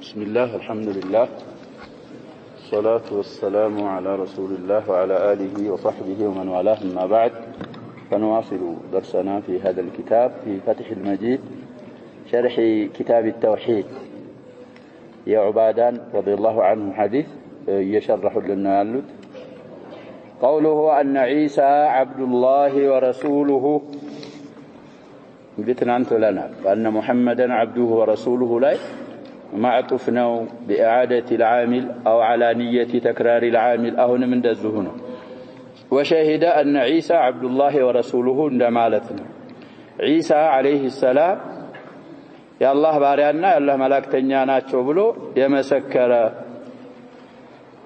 بسم الله الحمد لله الصلاة والسلام على رسول الله وعلى آله وصحبه ومن والاه ما بعد فنواصل درسنا في هذا الكتاب في فتح المجيد شرح كتاب التوحيد يا عبادان رضي الله عنه حديث يشرح لنا يالد قوله أن عيسى عبد الله ورسوله قلتنا أنت لنا وأن محمدا عبده ورسوله لا معطفنا بإعادة العامل أو على نية تكرار العامل أهون من دزهنا وشهد أن عيسى عبد الله ورسوله اندمالتنا عيسى عليه السلام يا الله باريانا يا الله ملاكتنيا ناتشو بلو يمسكر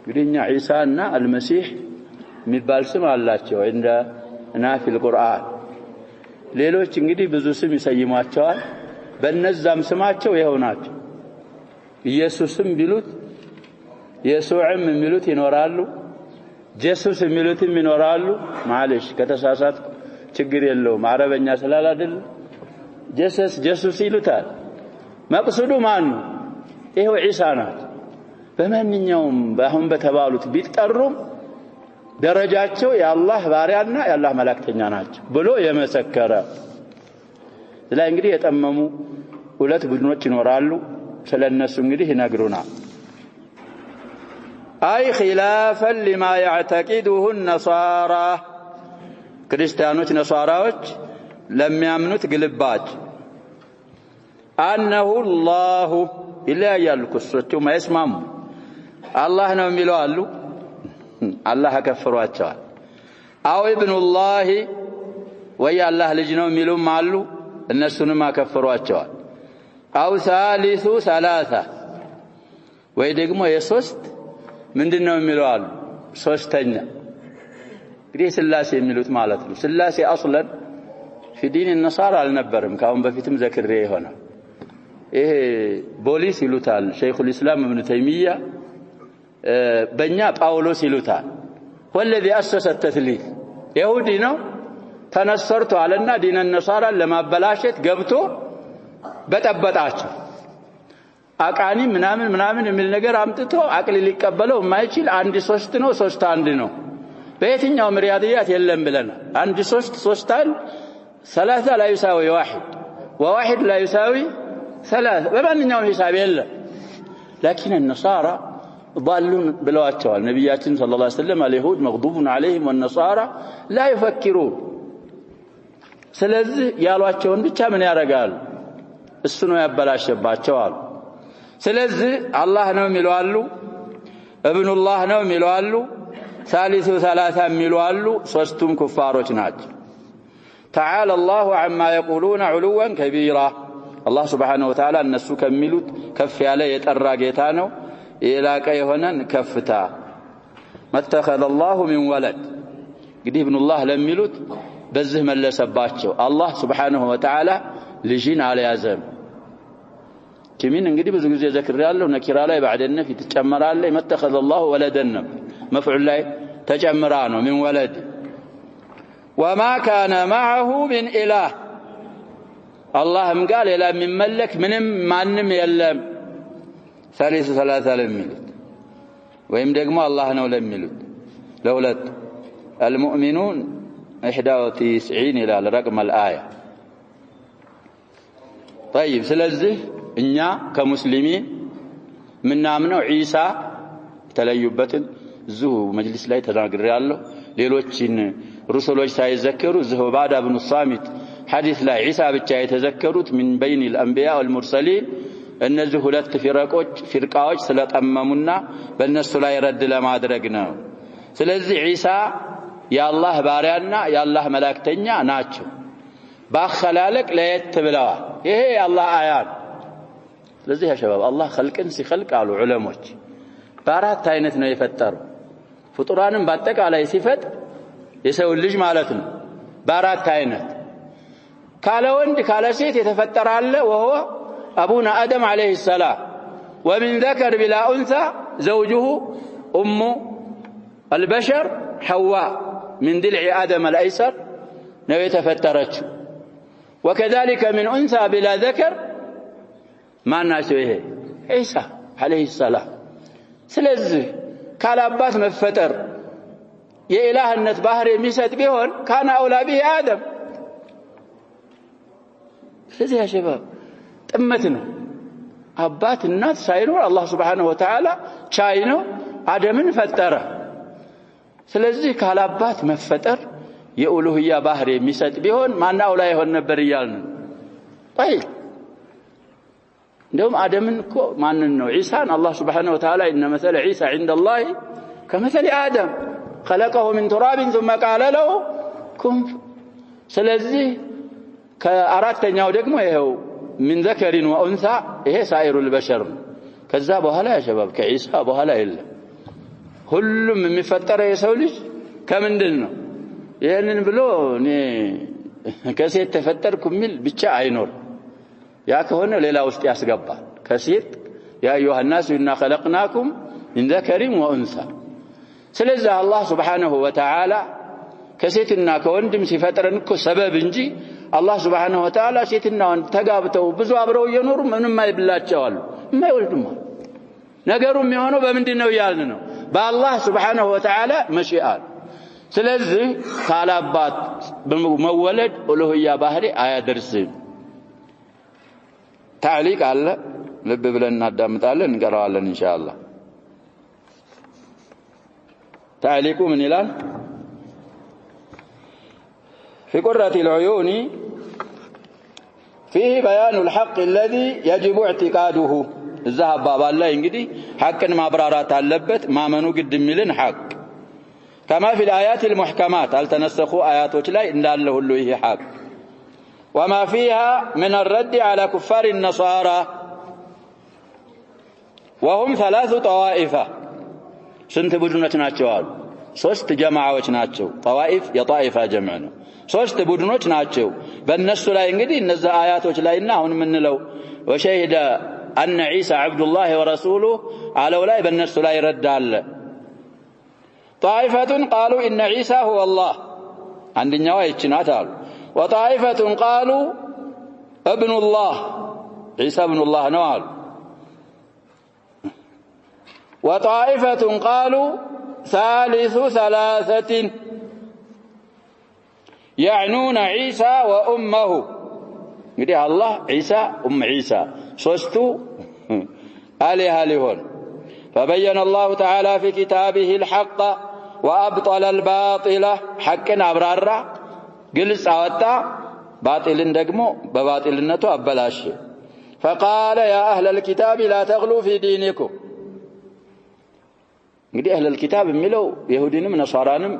قلنا عيسى المسيح የሚባል ስም አላቸው እና في القرآن ሌሎች እንግዲህ ብዙ ስም ይሰይሟቸዋል በእነዛም ስማቸው ይሄው ናቸው ኢየሱስም ቢሉት ኢየሱስም የሚሉት ይኖራሉ ኢየሱስ የሚሉትም ይኖራሉ ማለሽ ከተሳሳት ችግር የለውም አረበኛ ስላል አይደል ኢየሱስ ይሉታል መቅሱዱ ማን ነው ይሄው ዒሳ ናት በማንኛውም አሁን በተባሉት ቢጠሩም ደረጃቸው የአላህ ባሪያና የአላህ መላእክተኛ ናቸው ብሎ የመሰከረ ስለዚህ እንግዲህ የጠመሙ ሁለት ቡድኖች ይኖራሉ ስለነሱ እንግዲህ ይነግሩናል አይ خلافا لما يعتقده النصارى ክርስቲያኖች ነሳራዎች ለሚያምኑት ግልባጭ انه الله ይለያያሉ ክርስቶቹ ማይስማሙ አላህ ነው የሚለው አሉ አላህ ከፈሯቸዋል አው ኢብኑላህ ወይ አላህ ልጅ ነው የሚሉም አሉ እነሱንም አከፈሯቸዋል አው ثالث ثلاثه ወይ ደግሞ የሶስት ምንድነው የሚለው አሉ ሶስተኛ እንግዲህ ስላሴ የሚሉት ማለት ነው ስላሴ አስለን في دين النصارى አልነበረም ካሁን በፊትም ዘክሬ ይሆናል ይሄ ፖሊስ ይሉታል ሸይኹል ኢስላም ኢብኑ ተይሚያ በእኛ ጳውሎስ ይሉታል ወለዚ አሰሰ ተስሊት ይሁዲ ነው ተነሰርቶ አለና ዲነ ነሳራን ለማበላሸት ገብቶ በጠበጣቸው አቃኒ ምናምን የሚል ነገር አምጥቶ አቅል ሊቀበለው የማይችል አንድ ሶስት ነው ሶስት አንድ ነው በየትኛው ሪያዲያት የለም ብለና አንድ ሶስት አንድ ثلاثه لا يساوي واحد وواحد لا يساوي ثلاثه በማንኛው ሂሳብ የለም لكن النصارى ضالون بلواتشوال نبياتنا صلى الله عليه وسلم اليهود مغضوب عليهم والنصارى لا يفكرون ስለዚህ ያሏቸውን ብቻ ምን ያረጋሉ እሱ ነው ያበላሽባቸዋል ስለዚህ አላህ ነው የሚሉአሉ ኢብኑላህ ነው የሚሉአሉ ثالث ثلاثه የሚሉአሉ ሶስቱም ኩፋሮች ናቸው تعالى الله عما يقولون علوا كبيرا الله سبحانه وتعالى እነሱ ከሚሉት ከፍ ያለ የጠራ ጌታ ነው የላቀ የሆነን ከፍታ متخذ الله من ولد እንግዲህ ኢብኑላህ ለሚሉት በዚህ መለሰባቸው አላህ Subhanahu Wa Ta'ala ልጅን አልያዘም ከምን እንግዲህ ብዙ ጊዜ ዘክራለሁ ነኪራ ላይ بعد النفي ተጨመራለ متخذ الله ولدا مفعول ላይ ተጨመራ ነው من ولد وما كان معه من اله اللهم قال لا من ملك ምንም ማንም የለም ثالث ثلاثه ለሚሉት ወይም ደግሞ አላህ ነው ለሚሉት ለሁለት المؤمنون 91 الى رقم الايه طيب ስለዚህ እኛ ከሙስሊሚን ምናምነው ዒሳ ተለዩበትን ዙሁ መጅሊስ ላይ ተናግሬያለሁ ሌሎችን ሩሱሎች ሳይዘከሩ ዙሁ ባዳ ኢብኑ ሳሚት ሐዲስ ላይ ዒሳ ብቻ የተዘከሩት من بين الانبياء والمرسلين እነዚህ ሁለት ፍርቃዎች ስለጠመሙና በእነሱ ላይ ረድ ለማድረግ ነው ስለዚህ ዒሳ የአላህ ባሪያና የአላህ መላእክተኛ ናቸው ባخلالك ለየት ብለዋል ይሄ የአላህ አያት ስለዚህ ያ ሸባብ አላህ خلقን ሲخلق አሉ ዑለሞች በአራት አይነት ነው የፈጠረው ፍጡራንን በአጠቃላይ ሲፈጥር የሰው ልጅ ማለት ነው በአራት አይነት ካለ ወንድ ካለ ሴት የተፈጠረ አለ وهو ابونا ادم عليه السلام ومن ذكر بلا انثى زوجه ام البشر حواء من ضلع ادم الايسر ነው የተፈጠረችው وكذلك من أنثى بلا ذكر ما ناسوه عيسى عليه السلام سلازه قال أبات مفتر يا إله النتباهر يميسات بيهون كان أولى به آدم سلازه يا شباب تمتنا أبات الناس ساينور الله سبحانه وتعالى شاينو آدم فتره سلازه قال أبات مفتر يقولوا هي باهر يميسات بيهون ما أولى يهون نبريان طيب دوم آدمن كو ما إنه عيسى الله سبحانه وتعالى إن مثل عيسى عند الله كمثل آدم خلقه من تراب ثم قال له كن سلزي كأردت أن يودكم يهو من ذكر وأنثى إيه سائر البشر كذابوا هلا يا شباب كعيسى بهلا إلا كلهم من مفتر يسولج كمن دلنا يعني نبلو كسيت تفتركم مل بتشا عينور يا كهونه ليلا وسط ياسغبا كسيت يا ايها الناس إنا خلقناكم من ذكر وانثى سلازه الله سبحانه وتعالى كسيتنا كوندم ሲፈጥረን እኮ ሰበብ እንጂ الله سبحانه وتعالى ሴትና ወንድ ተጋብተው ብዙ አብረው እየኖሩ ምንም አይብላቸዋል የማይወልዱም ነገሩ የሚሆነው በምንድነው ያልን ነው በአላህ سبحانه وتعالى መሽአል ስለዚህ ካላባት በመወለድ ኡሉህያ ባህሪ አያደርስም تعليق على لب بلن ندامطالن نقراዋለን ان شاء الله تعليقه من الان في قرة العيون فيه بيان الحق الذي يجب اعتقاده الذهب باب الله እንግዲህ ሐቅን ማብራራት አለበት ማመኑ ግድ የሚልን ሐቅ كما في الآيات المحكمات التنسخوا آياتوች ላይ እንዳለ ሁሉ ይሄ ሐቅ وما فيها من الرد على كفار النصارى وهم 3 طوائف سنت ቡድኖች ናቸው አሉ 3 ጀማዓዎች ናቸው طوائف የطائفه ጀምዕ ነው 3 ቡድኖች ናቸው በእነሱ ላይ እንግዲህ እነዛ አያቶች ላይና አሁን ምንለው وشهد أن عيسى عبد الله ورسوله على ላይ በእነሱ ላይ ረዳለ طائفة قالوا إن عيسى هو الله አንደኛው አይችናት አሉ وطائفة قالوا ابن الله عيسى ابن الله نوال وطائفة قالوا ثالث 3 يعنون عيسى وأمه قدي الله عيسى عيسى صستو آلهة لهون فبين الله تعالى في كتابه الحق وأبطل الباطل حقنا أبرارا قلس أوتا باطل دقمو بباطلنته أبلاش فقال يا أهل الكتاب لا تغلوا في دينكم قد أهل الكتاب ملو يهودين نصارانم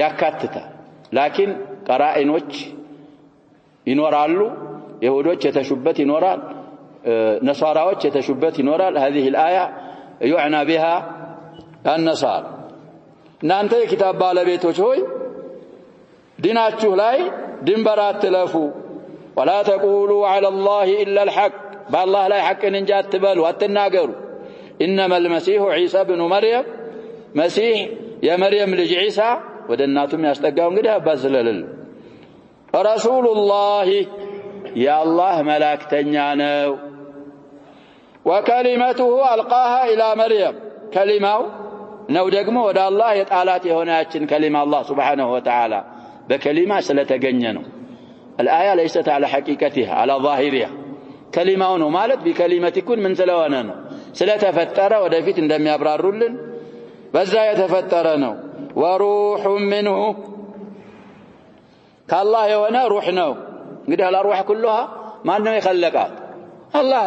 يكاتتا لكن قرائنوش ينورالو يهودوش يتشبت ينورال نصاراوش يتشبت ينورال هذه الآية يعنى بها النصار نانتي كتاب بالبيتوش هوي ديناتشو لاي دنبرات تلفو ولا تقولوا على الله إلا الحق بالله لا حق ننجات تبالوا واتناقروا إنما المسيح عيسى بن مريم مسيح يا مريم لج عيسى ودناتهم يستقاهم قدها بازلل رسول الله يا الله ملاك تنيانو وكلمته ألقاها إلى مريم كلمة نودقمه ودى الله يتعالاتي هناك كلمة الله سبحانه وتعالى بكلمة سلتجننوا الآية ليست على حقيقتها على ظاهرها كلمة مالت بكلمة تكون من سلواننا سلتفتر ودفيت عندما يبررون بس يتفترنا وروح منه كالله وانا روحنا قد الأرواح كلها ما أنه يخلقات الله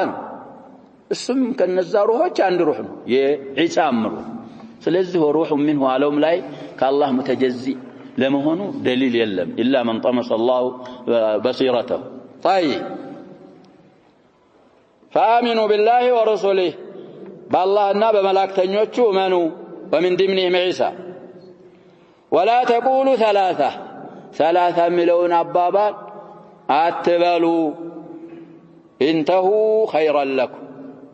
السم كالنزار روحه عند روحنا عيسى أمره سلزه روح منه علوم لاي كالله متجزي لما هو دليل يلم إلا من طمس الله بصيرته طيب فآمنوا بالله ورسله بالله النبي ملاكتنيوچ منو ومن ضمنهم عيسى ولا تقولوا 3 مليون أبابات أتبلوا انتهوا خيرا لكم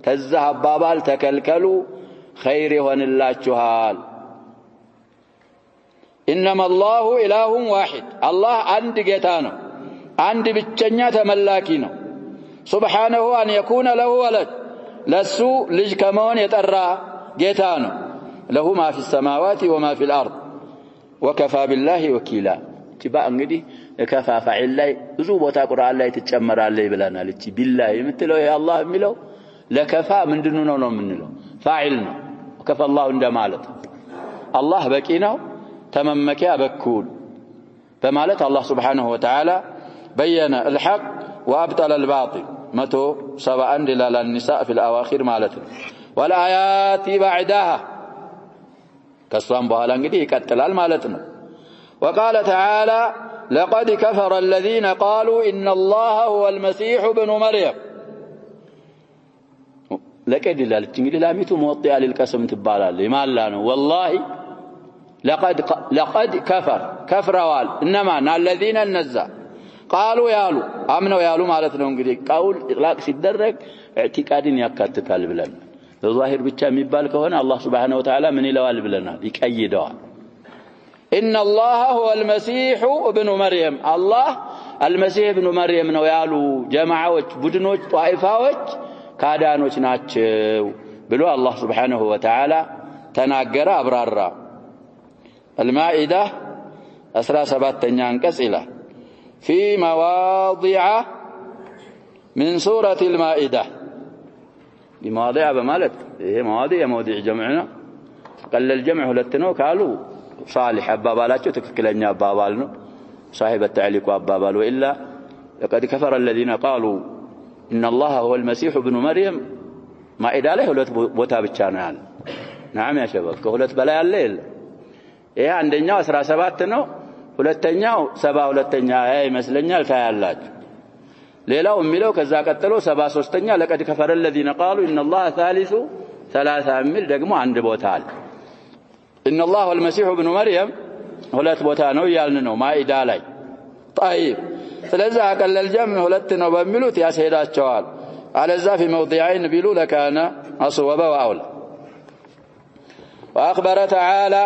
تزه أبابال تكلكلوا خير هن الله جهال إنما الله إله واحد الله عند جتانه አንድ ብቸኛ ተመላኪ ነው ሱብሃነሁ አን የኩነ ለሁ ወለድ ለሱ ልጅ ከመሆን የጠራ ጌታ ነው ለሁ ማ ፊ السماوات وما في الارض وكفى بالله وكيلا ቲባ እንግዲህ ከፋ ፋዒል ላይ ብዙ ቦታ ቁርአን ላይ ተጨመራለች ብለናል እቺ ቢላህ የምትለው የአላህ የሚለው ለከፋ ምንድነው ነው የምንለው ፋዒል ነው ከፋ አላህ እንደማለት አላህ በቂ ነው ተመመኪያ በኩል በማለት አላህ Subhanahu Wa Ta'ala بين الحق وابطل الباطل 171 الى النساء في الاواخر مالته والايات بعدها كسوان بኋላ እንግዲህ ይቀጥላል ማለት ነው وقال تعالى لقد كفر الذين قالوا ان الله هو المسيح ابن مريم لقد ላለች እንግዲህ ላሚቱ موطئ للقسم ትባላለች ይማላ ነው والله لقد كفروا انما الذين نزا قالوا يالو امنوا يالو ማለት ነው እንግዲህ قول اطلاق ሲደረግ اعتقادን ያካትታል ብለን በዛሂር ብቻ የሚባል ከሆነ አላህ Subhanahu Wa Ta'ala ምን ይለዋል ብለናል ይቀይደዋል ان الله هو المسيح ابن مريم الله المسيح ابن مريم ነው ያሉ ጀማዓዎች ቡድኖች ጧኢፋዎች ካዳኖች ናቸው ብሎ አላህ Subhanahu Wa Ta'ala ተናገረ አብራራ المائده 17ኛ አንቀጽ ይላል في مواضع من سورة المائدة لمواضع بمالت هي مواضع مواضع جمعنا قل الجمع هلتنو قالوا صالح أبابالاتو تككلنيا أبابالنو صاحب التعليق أبابال وإلا لقد كفر الذين قالوا إن الله هو المسيح ابن مريم مائدة له هلت بوتا بتشانال نعم يا شباب كهلت بلاي الليل إيه عندنا 17 ነው ሁለተኛው 72ኛ ይመስለኛል ታያላችሁ ሌላው የሚለው ከዛ ቀጥሎ 73ኛ ለቀድ ከፈረ الذين قالوا ان الله ثالث ثلاثه የሚል ደግሞ አንድ ቦታ አለ ان الله والمسيح ابن مريم ሁለት ቦታ ነው ያልን ነው ማኢዳ ላይ طيب ስለዚህ አቀለል ጀምዕ ሁለት ነው በሚሉት ያስሄዳቸዋል አለዛ في موضعين ቢሉ ለካነ አስወበ ወአውላ واخبر تعالى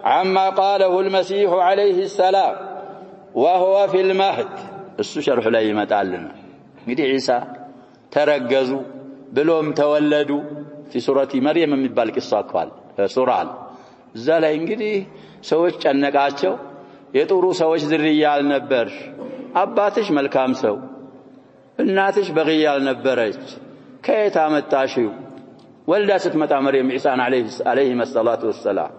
عما قاله المسيح عليه السلام وهو في المهد الشرح ላይ ይመጣልና እንግዲህ ኢሳ ተረገዙ ብሎም ተወለዱ في سوره مريم የሚባል ቂሷ አቋል ሱራል እዛ ላይ እንግዲህ ሰዎች ጨነቃቸው የጥሩ ሰዎች ዝርያ አልነበር አባትሽ መልካም ሰው እናትሽ በግያ አልነበረች ከየት አመጣሽው ወልዳ ስትመጣ መርየም ኢሳን عليه الصلاه والسلام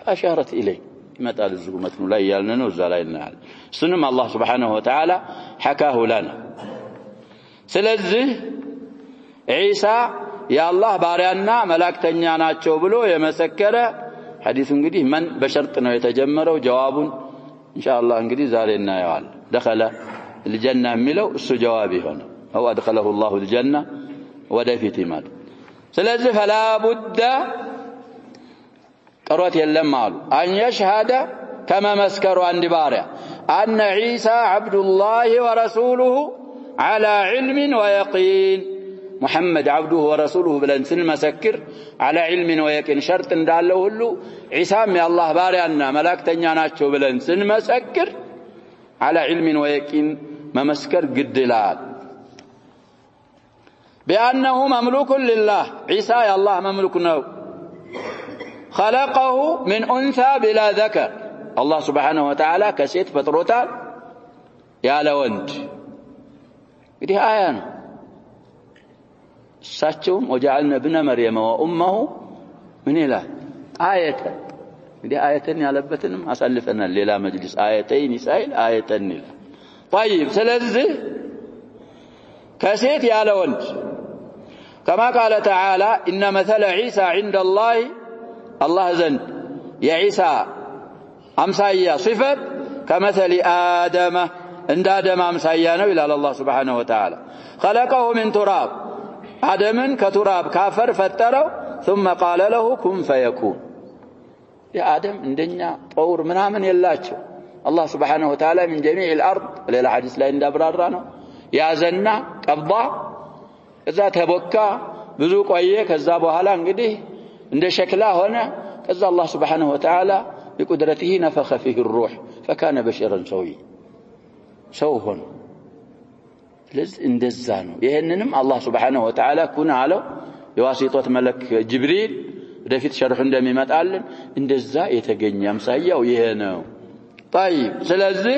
أشارت إليه متى الزومة لا يالنا وزلا ينال سنم الله سبحانه وتعالى حكاه لنا سلزه عيسى يا الله باريانا ملاكتنيا ناتشو بلو يمسكر حديث انقدي من بشرطنا يتجمروا جواب إن شاء الله انقدي زالنا يوال دخل الجنة ملو السو جوابي هنا أو أدخله الله الجنة ودفت مال سلزه فلا بد قرات يلم قالوا أن يشهد كما مسكروا عند بارع أن عيسى عبد الله ورسوله على علم ويقين محمد عبده ورسوله بلن سن مسكر على علم ويقين شرط እንዳለው ሁሉ عيسى يا الله بارعنا ملائكتኛ ናቸው بلن سن مسكر على علم ويقين ممسكر قدلال بأنه مملوك لله عيسى يا الله مملوك ነው خلقه من أنثى بلا ذكر الله سبحانه وتعالى كسيت فطرتال يا لوند دي آية ساتهم وجعلنا ابن مريم وأمه من إله آية دي آيتين يلبتنم أسألفنا الليلة مجلس آيتين سائل آيتين طيب سلزه كسيت يا لوند كما قال تعالى إن مثل عيسى عند الله الله زند يا عيسى أمسايا صفة كمثل آدم عند آدم أمسايا نو إلى الله سبحانه وتعالى خلقه من تراب آدم كتراب كافر فتره ثم قال له كن فيكون يا آدم عندنا طور منامن يلاچو الله سبحانه وتعالى من جميع الأرض ليلة حديث لا عند أبرارنا يا زنا قبضة إذا تبكى بذوق ويك كذا بحالا እንግዲህ እንደ ሸክላ ሆነ ከዛ الله سبحانه وتعالى بقدرته نفخ فيه الروح فكان بشرا سويا سو ሆነ ስለዚህ እንደዛ ነው ይሄንንም አላህ Subhanahu Wa Ta'ala ኩን አለው የዋሲጦት መለክ ጅብሪል ወደፊት ሸርህ እንደሚመጣልን እንደዛ የተገኘ አምሳያው ይሄ ነው طيب ስለዚህ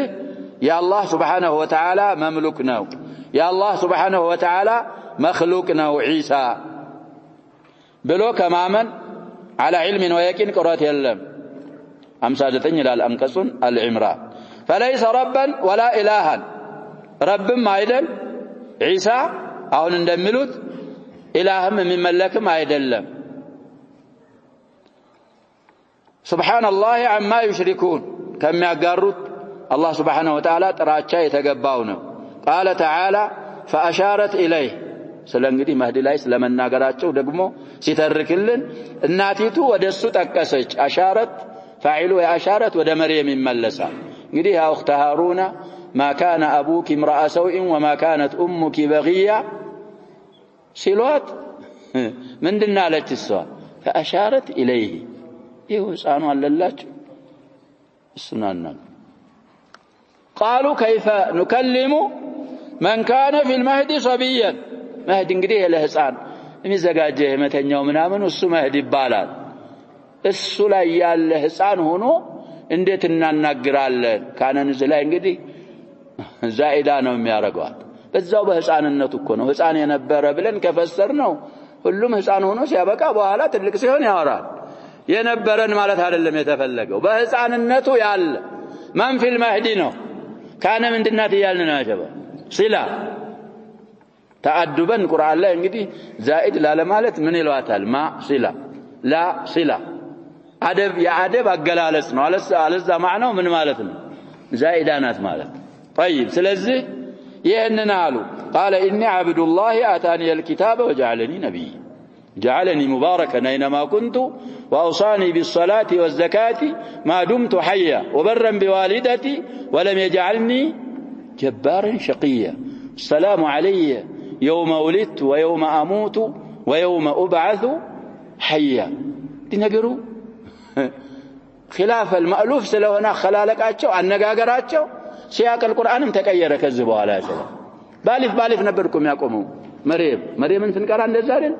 የአላህ Subhanahu Wa Ta'ala መምሉክ ነው የአላህ Subhanahu Wa Ta'ala مخلوق ነው ዒሳ ብሎ ከማመን على علم ويقين قرات يلم 59 ይላል አንቀጹን አልዕምራን فليس ربا ولا إلها ربም አይደል ዒሳ አሁን እንደሚሉት ኢላህም የሚመለክም አይደለም سبحان الله عما يشركون كم يغاروت الله سبحانه وتعالى ጥራቻ የተገባው ነው قال تعالى فأشارت إليه ስለንግዲህ መህዲ ላይ ስለመናገራቸው ደግሞ ሲተርክልን እናቲቱ ወደሱ ጠቀሰች አሻረት فاعل واشارت ወደ መርየም ይመለሳል እንግዲህ ያ اخت هارون ما كان ابوك امرأ سوء وما كانت امك بغيا ሲሏት ምንድነው አለች እሷ فأشارت إليه ይሁሳኑ አለላችሁ እሱናና قالوا كيف نكلم من كان في المهد صبيا مهد እንግዲህ ለህፃን የሚዘጋጀ የመተኛው ምናምን እሱ መህድ ይባላል እሱ ላይ ያለ ህፃን ሆኖ እንዴት እናናግራለን ካነን ላይ እንግዲህ ዛኢዳ ነው የሚያረጋው በዛው በህፃንነቱ እኮ ነው ህፃን የነበረ ብለን ከፈሰር ነው ሁሉም ህፃን ሆኖ ሲያበቃ በኋላ ትልቅ ሲሆን ያወራል የነበረን ማለት አይደለም የተፈለገው በህፃንነቱ ያለ ማን ፊል መህዲ ነው ካነ ምንድናት ይያልን ነው አጀባ ሲላ ተአዱበን ቁርአን ላይ እንግዲህ ዛኢድ ላለ ማለት ምን ይሏታል ማ ሲላ ላ ሲላ አደብ ያአደብ አገላለጽ ነው አለዛ ማዕናው ምን ማለት ነው ዛኢዳናት ማለት طيب ስለዚህ ይሄንን አሉ قال اني عبد الله اتاني الكتاب وجعلني نبيا جعلني مباركا اينما كنت واوصاني بالصلاه والزكاه ما دمت حيا وبرا بوالدتي ولم يجعلني جبارا شقيا السلام علي يوم ولدت ويوم اموت ويوم ابعث حيا تنقروا خلاف المألوف ስለሆነ خلالቃቸው አነጋገራቸው ሲያቅ القرآንም ተቀየረ ከዚህ በኋላ ያለው ባሊፍ ነበርኩም ያቆመው መርየምን ስንቀራ እንደዛ አይደል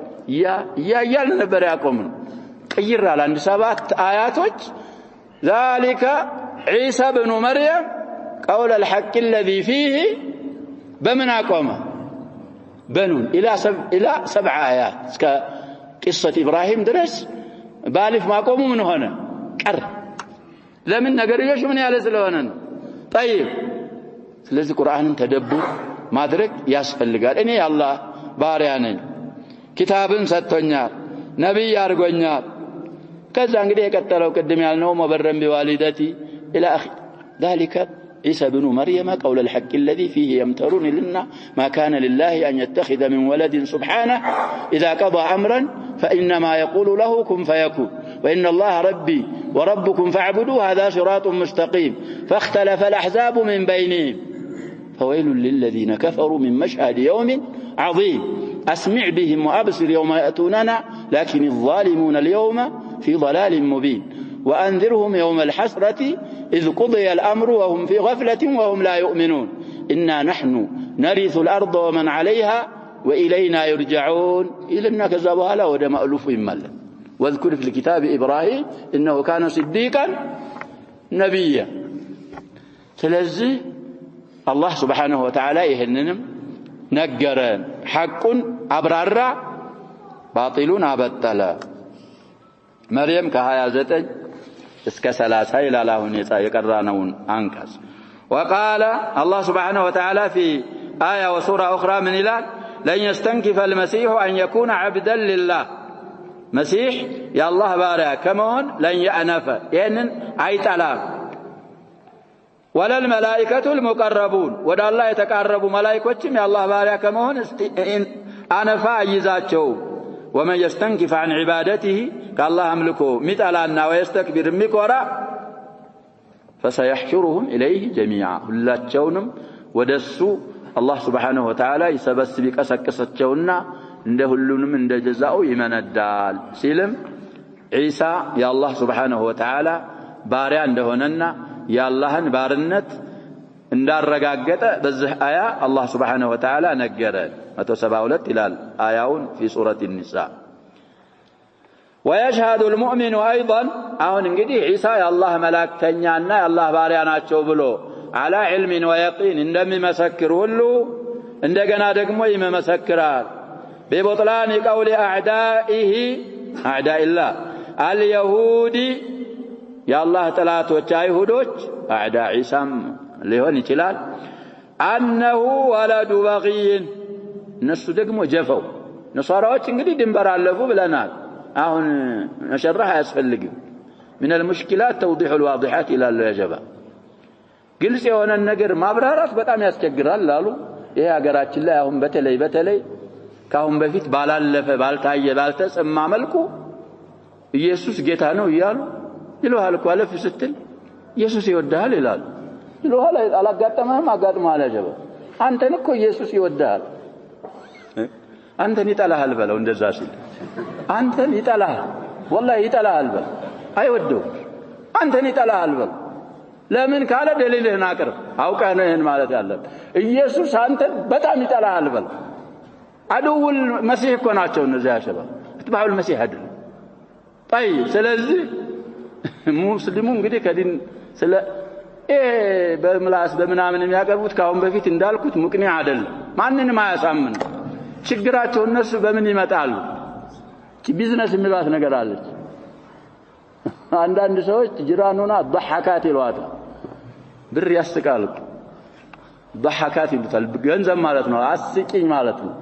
ያያል ነበር ያቆመው ቀይራል አንድ 7 አያቶች ذلك عيسى ابن مريم قول الحق الذي فيه بمن اقامه بنون الى 7 آيات እስከ قصة إبراهيم ድረስ ባሊፍ ማቆሙ ምን ሆነ ቀር ለምን ነገርዮሽ ምን ያለ ስለሆነ ነው طيب ስለዚህ ቁርአንን ተደብር ማድረግ ያስፈልጋል እኔ አላህ ባሪያ ነኝ ኪታብን ሰጥቶኛል ነብይ አድርጎኛል ከዛ እንግዲህ የቀጠለው ቅድም ያልነው መበረም بوالدتي الى اخر ذلك عيسى ابن مريم قول الحق الذي فيه يمترون لنا ما كان لله ان يتخذ من ولد سبحانه اذا قضى امرا فانما يقول له كن فيكون وان الله ربي وربكم فاعبدوه هذا صراط مستقيم فاختلف الاحزاب من بينهم فويل للذين كفروا من مشهد يوم عظيم اسمع بهم وابصر يوم ياتوننا لكن الظالمون اليوم في ضلال مبين وانذرهم يوم الحسرة إذ قضي الأمر وهم في غفلة وهم لا يؤمنون إنا نحن نرث الأرض ومن عليها وإلينا يرجعون إلنا كذبها لا ودم ألوف إمالا واذكر في الكتاب إبراهيم إنه كان صديقا نبيا سلزي الله سبحانه وتعالى يهننم نقرن حق أبرار باطلون أبطلا مريم كهايا زتج እስከ 30 ይላል አሁን የቀራነውን አንቀጽ وقال الله سبحانه وتعالى في آية وسورة أخرى من إلى لن يستنكف المسيح أن يكون عبدا لله مسيح يا الله بارك كمون لن يأنف يعني عيتلام ولا الملائكة المقربون ودا الله يتقرب ملائكتهم يا الله بارك كمون أنفا يزاتشو ومن يستنكف عن عبادته كالله أملكه مثلنا ويستكبر مكورا فسيحشرهم إليه جميعا ሁላቸውንም ወደሱ الله سبحانه وتعالى يسبسب ቀሰቀሰቸውና እንደ ሁሉንም እንደ ጀዛው ይመነዳል ሲልም ዒሳ የአላህ سبحانه وتعالى ባሪያ እንደሆነና የአላህን ባርነት እንዳረጋገጠ በዚህ አያ አላህ Subhanahu Wa Ta'ala ነገረን 172 ይላል አያውን في سورة النساء ويشهد المؤمن ايضا አሁን እንግዲህ ዒሳ የአላህ መላእክተኛና የአላህ ባሪያ ናቸው ብሎ على علم ويقين እንደሚመሰክር ሁሉ እንደገና ደግሞ ይመሰክራል ببطلان قول اعدائه اعداء الله اليهود يا الله طلاتوች አይሁዶች اعداء عيسى ሊሆን ይችላል انه ولد بغي እነሱ ደግሞ ጀፈው ነሳራዎች እንግዲህ ድንበር አለፉ ብለናል አሁን መሸራህ አያስፈልግም من المشكلات توضيح الواضحات الى الجبا ግልጽ የሆነ ነገር ማብራራት በጣም ያስቸግራል አሉ ይሄ ሀገራችን ላይ አሁን በተለይ ካሁን በፊት ባላለፈ ባልታየ ባልተሰማ መልኩ ኢየሱስ ጌታ ነው ይያሉ ይሉሃል እኮ አለፍ ስትል ኢየሱስ ይወዳል ይላል ይሉሃል አላጋጠመህም አጋጥመሃል አጀበ አንተን እኮ ኢየሱስ ይወዳል አንተን ይጠላሃል በለው እንደዛ ሲል አንተን ይጠላሃል والله ይጠላሃል በለው አይወደው አንተን ይጠላሃል በለው ለምን ካለ ደሊልህን አቅርብ አውቀህ ነህን ማለት ያለብህ ኢየሱስ አንተን በጣም ይጠላሃል በለው አዱል መሲህ እኮ ናቸው እነዚያ ያሸባብ ተባዑል መሲህ አይደል طيب ስለዚህ ሙስሊሙ እንግዲህ ከዲን ስለ በምላስ በመናምን የሚያቀርቡት ካሁን በፊት እንዳልኩት ሙቅኒ አይደለም ማንንም አያሳምን ችግራቸው እነሱ በምን ይመጣሉ ቢዝነስ የሚባል ነገር አለች አንዳንድ ሰዎች ጅራኑና ضحካት ይሏታ ብር ያስቃሉ ضحካት ይሉታል ገንዘብ ማለት ነው አስቂኝ ማለት ነው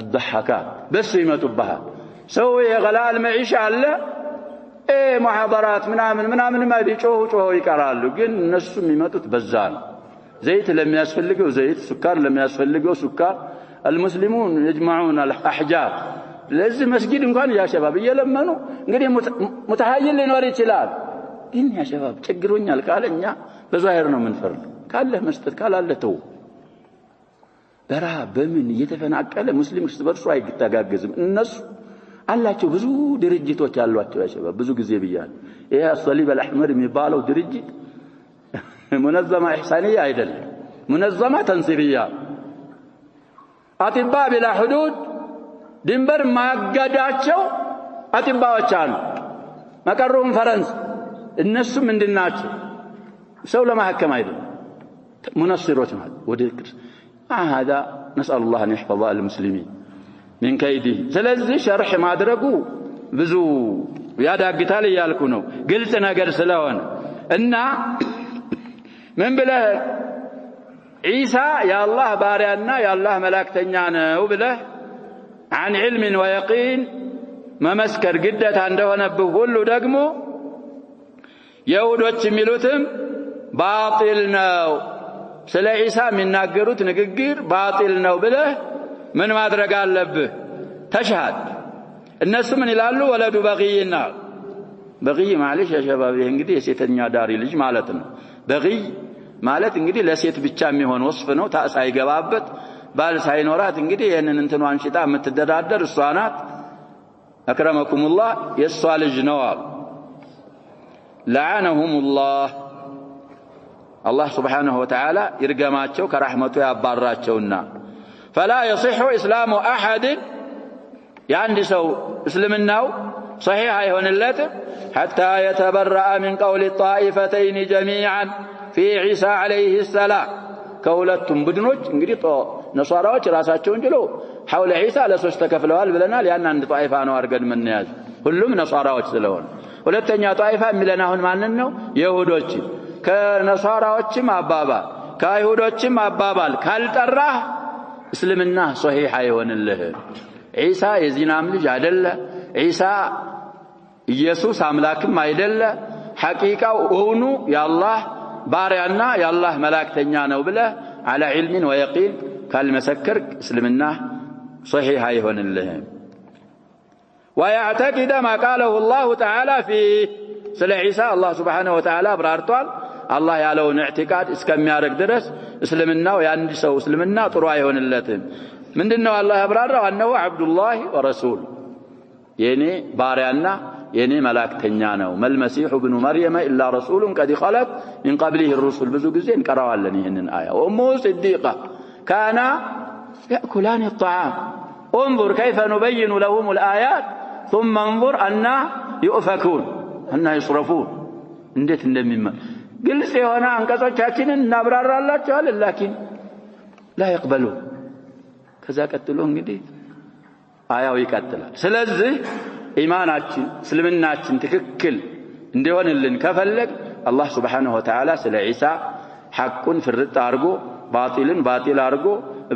الضحكات بس يمتبها سوي غلاء المعيشة على محاضرات ምናምን ما ጮሁ ይቀራሉ ግን እነሱ የሚመጡት በዛን ዘይት ለሚያስፈልገው ዘይት ሱካር ለሚያስፈልገው ሱካር المسلمون يجمعون الاحجار ለዚህ መስጊድ እንኳን ያ ሸባብ እየለመኑ እንግዲህ ሙተሃይል ሊኖር ይችላል ግን ያ ሸባብ ችግሮኛል ካለኛ በዛሂር ነው ምንፈርድ ካለ መስጠት ካላለ ተው በረሃብ በምን እየተፈናቀለ ሙስሊም እርስ በርሱ አይተጋገዝም እነሱ አላቸው ብዙ ድርጅቶች አሏቸው ያሸባብ ብዙ ጊዜ ብያለሁ ይሄ الصليب الاحمر የሚባለው ድርጅት منظمه احسانيه አይደለም منظمه تنصيريه አጥባ بلا حدود ድንበር ማጋዳቸው አጥባዎች አሉ መቀሩም ፈረንስ እነሱ ምንድናቸው ሰው ለማህከም አይደለም منصرዎች ማለት ወደ هذا نسأل الله أن يحفظ المسلمين من كيده ስለዚህ شرح ማድረጉ ብዙ ያዳግታል ይያልኩ ነው ግልጽ ነገር ስለሆነ እና ምን ብለ ዒሳ ያላህ ባሪያና ያላህ መላእክተኛ ነው ብለ عن علم ويقين መመስከር ግዴታ እንደሆነብህ ሁሉ ደግሞ ይሁዶች የሚሉትም ባጢል ነው ስለ ዒሳ የሚናገሩት ንግግር ባጢል ነው ብለህ ምን ማድረግ አለብህ ተሽሃድ እነሱ ምን ይላሉ ወለዱ በጊይና በጊይ ማለት ያ ሸባብ እንግዲህ የሴተኛ ዳሪ ልጅ ማለት ነው በጊይ ማለት እንግዲህ ለሴት ብቻ የሚሆን ወስፍ ነው ታሳ ይገባበት ባል ሳይኖራት እንግዲህ የነን እንትኗን ሽጣ የምትደዳደር እሷ ናት አክረመኩሙላህ የሷ ልጅ ነው ለዓነሁሙላህ الله سبحانه وتعالى يرجماتشو كرحمته يباراتشونا فلا يصح إسلام أحد يعني سو اسلمناو صحيح يهون اللاتر حتى يتبرأ من قول الطائفتين جميعا في عيسى عليه السلام كولتم بدنوج انجدي نصاراوች ራሳቸውን ጅሎ حول عيسى ለሶስት ተከፍለዋል ብለናል ያን አንድ ጣይፋ ነው አርገን መንያዝ ሁሉም ነصاراዎች ስለሆነ ሁለተኛ ጣይፋ የሚለን አሁን ማንን ነው ይሁዶች ከነሳራዎችም አባባል ከአይሁዶችም አባባል ካልጠራህ እስልምና ሶሂህ አይሆንልህ ዒሳ የዚናም ልጅ አይደለ ዒሳ ኢየሱስ አምላክም አይደለ ሐቂቃው እውኑ ያላህ ባሪያና ያላህ መላእክተኛ ነው ብለ على علم ويقين ካልመሰከር እስልምና ሶሂህ አይሆንልህ ويعتقد ما قاله الله تعالى في ስለ ዒሳ አላህ Subhanahu Wa Ta'ala አብራርቷል الله ያለውን ኢዕቲቃድ እስከሚያረግ ድረስ እስልምናው ያንድ ሰው እስልምና ጥሩ አይሆንለትም ምንድነው አላህ ያብራራው أنه عبد الله ورسول የኔ ባሪያና የኔ መላእክተኛ ነው መልመሲሁ ኢብኑ መርየም ኢላ ረሱሉን ቀድ ኸለት ሚን ቀብሊሂ الرسل ብዙ ጊዜ እንቀራዋለን ይሄንን አያ ወሙ ሲዲቃ ካና ያእኩላን الطعام انظر كيف نبين لهم الآيات ثم انظر أن يؤفكون أن يصرفون እንዴት እንደሚመ ግልጽ የሆነ አንቀጾቻችንን እናብራራላቸዋለን ላኪን لا يقبلون ከዛ ቀጥሎ እንግዲህ አያው ይቀጥላል ስለዚህ ኢማናችን እስልምናችን ትክክል እንዲሆንልን ከፈለግ አላህ Subhanahu Wa Ta'ala ስለ ዒሳ ሐቁን ፍርጥ አርጎ ባጢልን ባጢል አርጎ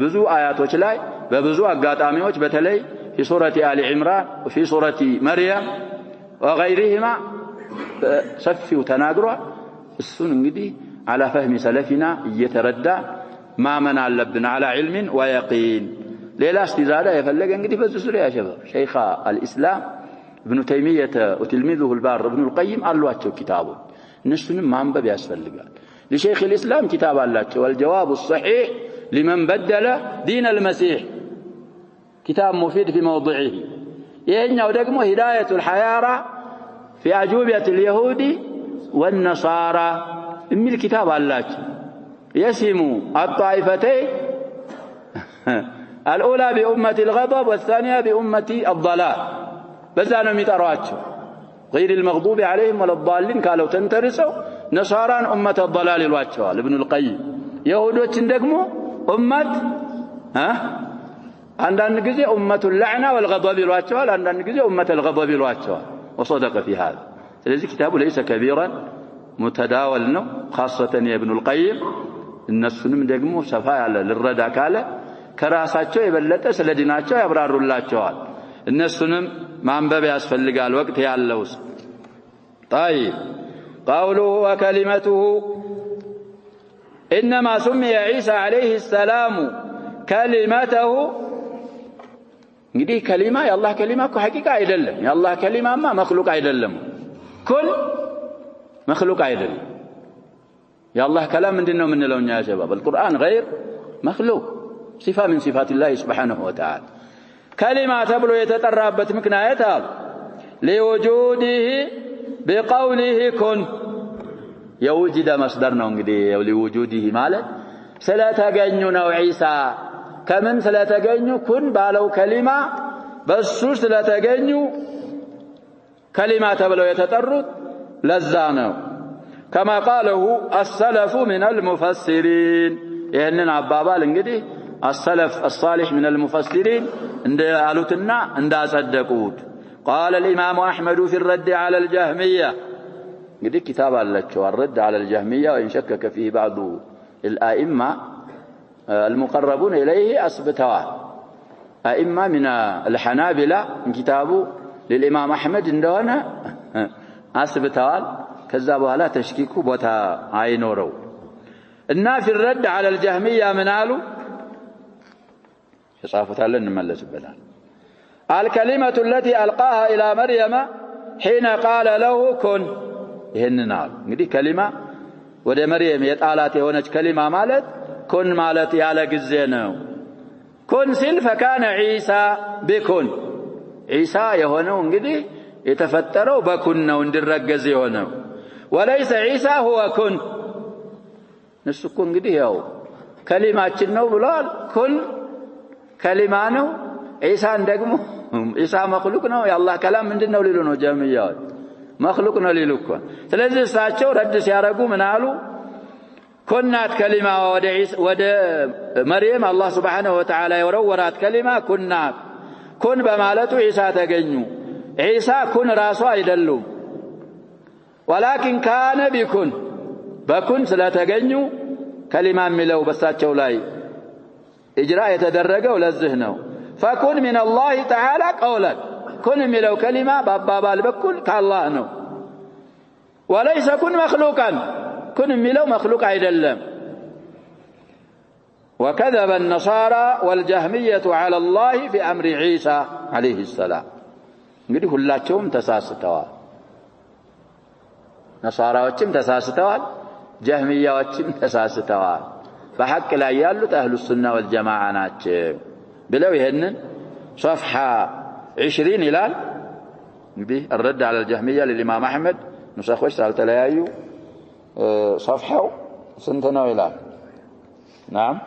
ብዙ አያቶች ላይ በብዙ አጋጣሚዎች በተለይ في سورة آل عمران وفي سورة مريم وغيرهما ሰፊው ተናግሯል እሱን እንግዲህ على فهم سلفنا እየተረዳ ማመን አለብን على علم ويقين ሌላ استزاده የፈለገ እንግዲህ በዚህ ዙሪያ ያሸበ ሸይኽ الاسلام ابن تيمية وتلميذه البار ابن القيم አሏቸው ኪታቡ እነሱንም ማንበብ ያስፈልጋል لشيخ الاسلام كتاب አላቸው والجواب الصحيح لمن بدل دين المسيح كتاب مفيد في موضعه ይሄኛው ደግሞ هداية الحيارى في أجوبة اليهود والنصارى የሚል كتاب አላቸው يسم الطائفتين الأولى بأمة الغضب والثانية بأمة الضلال بزانا ميترواچو غير المغضوب عليهم ولا الضالين قالوا تنترسوا نصارى أمة الضلال الواچوال ابن القيم يهودوچن دغمو أمة عندنا ጊዜ أمة اللعنة والغضب الواچوال عندنا ጊዜ أمة الغضب الواچوال وصدق في هذا ስለዚህ كتابه ليس كبيرا متداول ነው خاصة ابن القيم እነሱንም ደግሞ ሰፋ ያለ ልረዳ ካለ ከራሳቸው የበለጠ ስለ ዲናቸው ያብራሩላቸዋል እነሱንም ማንበብ ያስፈልጋል ወቅት ያለውስ طيب قوله وكلمته انما سمي عيسى عليه السلام كلمته እንግዲህ ከሊማ የአላህ ከሊማ እኮ ሐቂቃ አይደለም የአላህ ከሊማማ መخلوق አይደለም ኩል መخلوق አይደለም የአላህ ከላም ምንድነው ምንለው እኛ ያጀባ القرآن غير مخلوق صفة من صفات الله سبحانه وتعالى كلمة تبلو يتطرابت مكنايتها لوجوده بقوله كن يوجد مصدرنا እንግዲህ لوجوده ማለት ስለተገኙ ነው ዒሳ ከምን ስለተገኙ ኩን ባለው ከሊማ በሱ ስለተገኙ ከሊማ ተብለው የተጠሩት ለዛ ነው كما قاله السلف من المفسرين ይሄንን አባባል እንግዲህ السلف الصالح من المفسرين قالوتنا እንዳጸደቁት قال الامام احمد في الرد على الجهميه እንግዲህ كتاب አላቸው الرد على الجهميه وان شكك فيه بعض الائمه المقربون اليه اثبتوا ائمه من الحنابلة كتابه للامام احمد እንደሆነ አስብተዋል ከዛ በኋላ ተሽኪኩ ቦታ አይኖረው እና في الرد على الجهميه من قالوا يصافታለን እንመለስበታል الكلمة التي ألقاها إلى مريم حين قال له كن ይሄንን አሉ እንግዲህ ከሊማ ወደ መርየም የጣላት የሆነች ከሊማ ማለት ኩን ማለት ያለ ጊዜ ነው ኩን ሲል فكان عيسى بكن عيسى የሆነው እንግዲህ የተፈጠረው በኩን ነው እንዲረገዝ የሆነው وليس عيسى هو كن ንስኩ እንግዲህ ያው ከሊማችን ነው ብሏል ኩን ከሊማ ነው ዒሳን ደግሞ ዒሳ መخلوق ነው የአላህ ከላም ምንድነው ሊሉ ነው ጀምያው መخلوق ነው ሊሉ እኮ ስለዚህ እሳቸው ረድ ሲያረጉ ምን አሉ ኩናት ከሊማ ወደ መርየም አላህ Subhanahu Wa Ta'ala የወረወራት ከሊማ ኩናት ኩን በማለቱ ዒሳ ተገኙ ዒሳ ኩን ራሱ አይደሉም ولكن كان بكن በኩን ስለተገኙ ከሊማ የሚለው በሳቸው ላይ اجراء يتدرجوا لذه ነው فكن من الله تعالى قولا كن የሚለው ከሊማ በአባባል በኩል ከአላህ ነው وليس كن مخلوقا كن የሚለው مخلوق አይደለም وكذب النصارى والجهمية على الله في أمر عيسى عليه السلام እንግዲህ ሁላቸውም ተሳስተዋል ነሳራዎችም ተሳስተዋል ጀህሚያዎችም ተሳስተዋል በሐቅ ላይ ያሉት አህሉ ሱና ወልጀማዓ ናቸው ብለው ይሄንን صفحة 20 ይላል به الرد على الجهمية للإمام أحمد نسخوش سالت ليايو صفحة سنتنا إلى نعم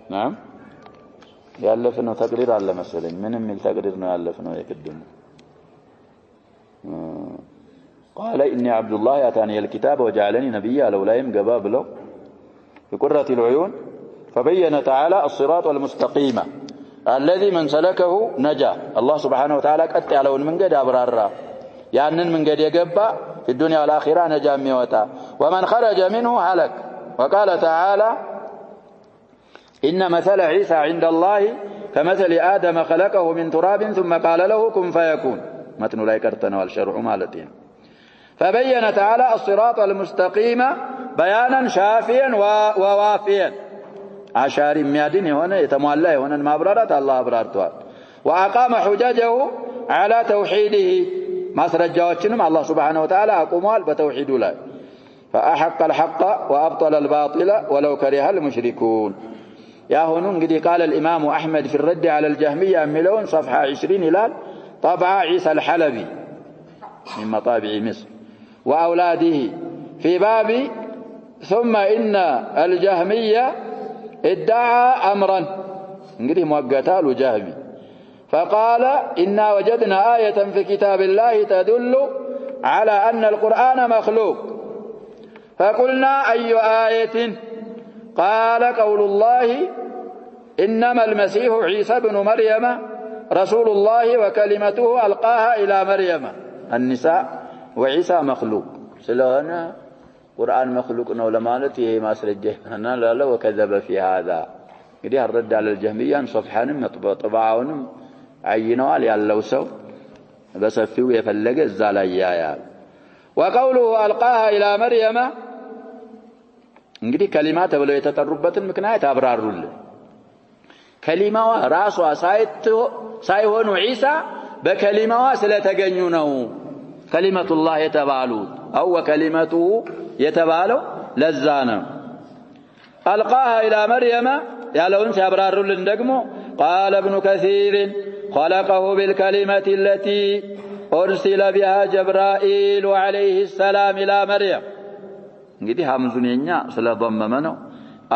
نعم يالفنا تقرير على مثلا من تقريرنا يالفنا يقدم قال إني عبد الله أتاني الكتاب وجعلني نبيا لولا يمقباب له بقرة العيون فبين تعالى الصراط المستقيم الذي من سلكه نجا الله سبحانه وتعالى قد يعلون من قد أبرارا يعني من قد يقبع في الدنيا والآخرة نجا ميوتا ومن خرج منه هلك وقال تعالى إن مثل عيسى عند الله كمثل آدم خلقه من تراب ثم قال له كن فيكون متن لا يكرتنا والشرع مالتين فبين تعالى الصراط المستقيم بيانا شافيا ووافيا عشار ميادين هنا يتمولى هنا المبررات الله أبرارتها وأقام حججه على توحيده ما سرجاوتشنم الله سبحانه وتعالى أقومال بتوحيد الله فأحق الحق وأبطل الباطل ولو كره المشركون يا هنون قد قال الإمام أحمد في الرد على الجهمية ملون صفحة 20 هلال طبع عيسى الحلبي من مطابع مصر وأولاده في باب ثم إن الجهمية ادعى أمرا نقول موقتال جهمي فقال إنا وجدنا آية في كتاب الله تدل على أن القرآن مخلوق فقلنا أي آية قال قول الله إنما المسيح عيسى بن مريم رسول الله وكلمته ألقاها إلى مريم النساء وعيسى مخلوق سلونا قرآن مخلوق ولمانته ما سرجه لا وكذب في هذا قد الرد على الجهمية صفحان طبعاون عينوال يالله سو بس فيه يفلق الزاليا وقوله ألقاها إلى مريم እንግዲህ كلمات ብለው የተጠሩበትን ምክንያት አብራሩልን كلمة ራሷ ሳይሆኑ ዒሳ በከሊማዋ ስለተገኙ ነው كلمة الله የተባሉት أو كلمته የተባለው ለዛ ነው ألقاها إلى مريم ያለውን ሲያብራሩልን ደግሞ قال ابن كثير خلقه بالكلمة التي أرسل بها جبرائيل عليه السلام إلى مريم እንግዲህ ሐምዙን የኛ ስለضمመ ነው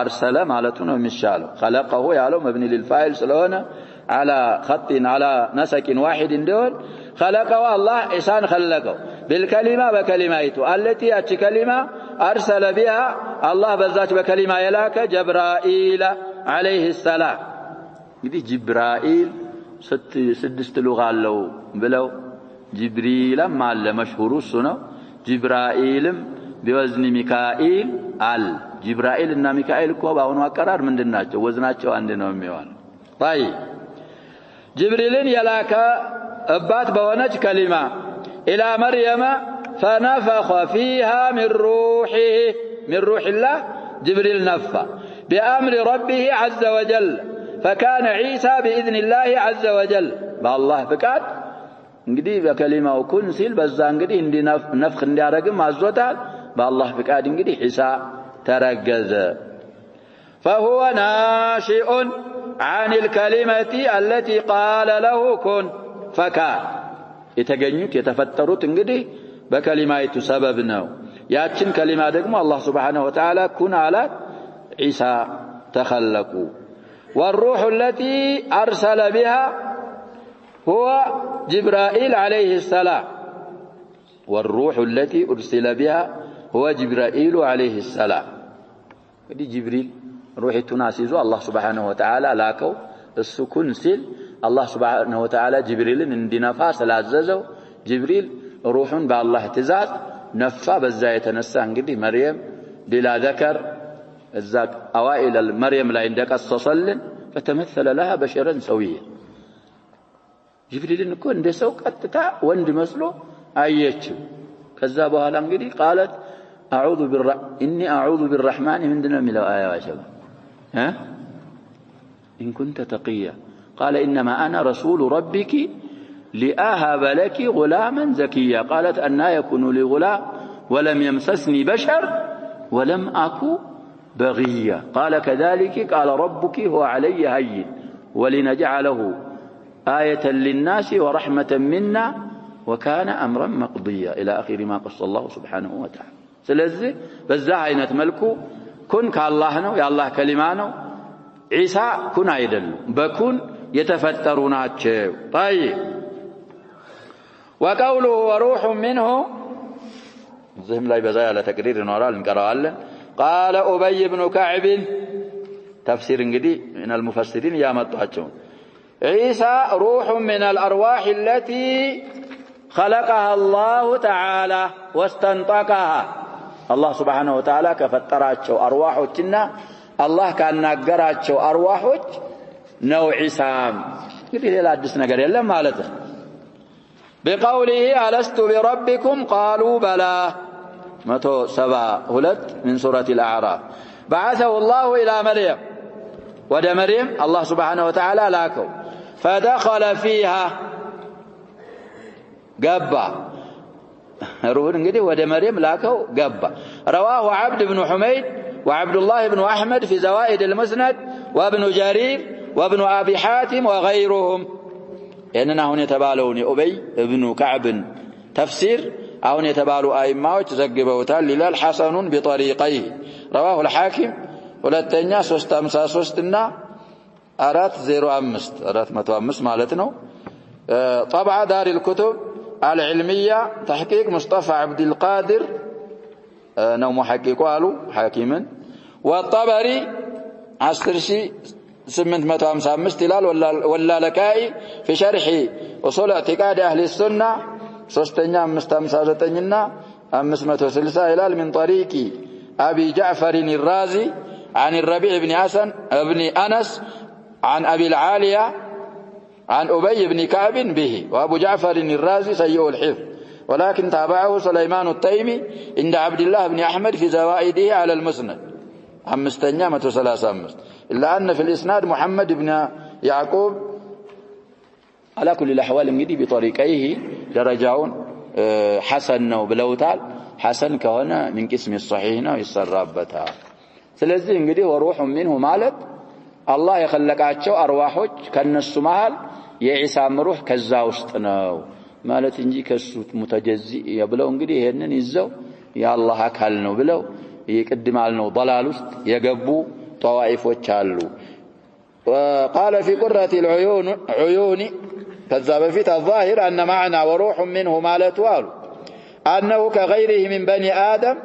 أرسل ማለቱ ነው የሚሻለው خلقه ያለው مبني للفاعل ስለሆነ على خط على نسق واحد እንደሆነ خلقه الله إنسان خلقه بالكلمة بكلماته التي أتش كلمة أرسل بها الله بذات بكلمة يلاك جبرائيل عليه السلام እንግዲህ جبرائيل ስድስት ሉጋ አለው ብለው ጅብሪልም አለ መሽሁሩ እሱ ነው ጅብራኢልም بوزن ميكائيل جبرائيل እና ሚካኤል እኮ ባሁኑ አቀራር ምንድናቸው ወዝናቸው አንድ ነው የሚሆነው طيب جبريልን የላከ አባት በሆነች ከሊማ الى مريم فنفخ فيها من روح الله جبريل نفى بأمر ربه عز وجل فكان عيسى بإذن الله عز وجل بالله فقط እንግዲህ በከሊማው ኩን ሲል በዛ እንግዲህ ነፍኽ እንዲያረግም አዞታል بالله فقاد እንግዲህ ዒሳ ተረገዘ فهو ناشئ عن الكلمة التي قال له كن فكان የተገኙት የተፈጠሩት እንግዲህ በከሊማይቱ ሰበብ ነው ያችን ከሊማ ደግሞ አላህ Subhanahu Wa Ta'ala ኩን አላት ዒሳ ተخلቁ والروح التي أرسل بها هو جبرائيل عليه السلام والروح التي أرسل بها هو جبرائيل عليه السلام دي جبريل روحي تناسيزو الله سبحانه وتعالى لاكو السكون سيل الله سبحانه وتعالى جبريل اندنفا سلاززو جبريل روح بالله تزاز نفا بزا يتنسى انجدي مريم بلا ذكر الزاك اوائل المريم لا عندك الصصلن فتمثل لها بشرا سويا جبريل انكو እንደ ሰው ቀጥታ ወንድ መስሎ አየችው ከዛ በኋላ እንግዲህ قالت إني أعوذ بالرحمن من دون من الآية وشبه إن كنت تقيا قال إنما أنا رسول ربك لأهب لك غلاما زكيا قالت أنا يكون لي غلام ولم يمسسني بشر ولم أكو بغيا قال كذلك قال ربك هو علي هين ولنجعله آية للناس ورحمة منا وكان أمرا مقضيا إلى آخر ما قص الله سبحانه وتعالى سلزي بزا عينة ملكو كن كالله نو يا الله كلمانو عيسى كن عيدل بكون يتفتروناتشو طيب وقوله وروح منه زهم لا يبزا على تقرير نورال نقرأ قال أبي بن كعب تفسير انجدي من المفسرين يا مطاچون عيسى روح من الأرواح التي خلقها الله تعالى واستنطقها الله سبحانه وتعالى كفتراچو أرواحوچنا الله كان ناغراچو أرواحوچ نو عيسى እንግዲህ ሌላ አዲስ ነገር የለም ማለት ነው بقوله ألست بربكم قالوا بلى 172 من سورة الأعراف بعثه الله إلى مريم ود مريم الله سبحانه وتعالى لاكو فدخل فيها قبا روح انقدي ود مريم لاكو قبا رواه عبد بن حميد وعبد الله بن أحمد في زوائد المسند وابن جرير وابن أبي حاتم وغيرهم إننا هون يتبالون أبي ابن كعب تفسير أو يتبالوا أئمة زجبوتان لله حسن بطريقيه رواه الحاكم ولتنيا 353 405 مالتنا طبعا دار الكتب العلمية تحقيق مصطفى عبد القادر نو محقق قالوا حاكما والطبري 855 تلال ولا لكائي في شرح أصول اعتقاد أهل السنة 359 560 هلال من طريق أبي جعفر الرازي عن الربيع بن أنس عن أبي العالية عن أبي بن كعب به وأبو جعفر الرازي سيء الحفظ ولكن تابعه سليمان التيمي عند عبد الله بن أحمد في زوائده على المسند 535 إلا أن في الإسناد محمد بن يعقوب على كل الأحوال انجدي بطريقيه درجاون حسن وبلوتال حسن كهنا من قسم الصحيحنا يسرابتها ስለዚህ እንግዲህ ወሩህ منه ማለት አላህ የخلቃቸው አርዋሖች ከነሱ መሃል የኢሳም ሩህ ከዛ ውስጥ ነው ማለት እንጂ ከሱ ሙተጀዚ ያብለው እንግዲህ ይሄንን ይዘው የአላህ አካል ነው ብለው ይቀድማል ነው ضلال ውስጥ የገቡ طوائفዎች አሉ وقال في قرة العيون كذا بفيت الظاهر أن معنى وروح منه مالته أنه كغيره من بني آدم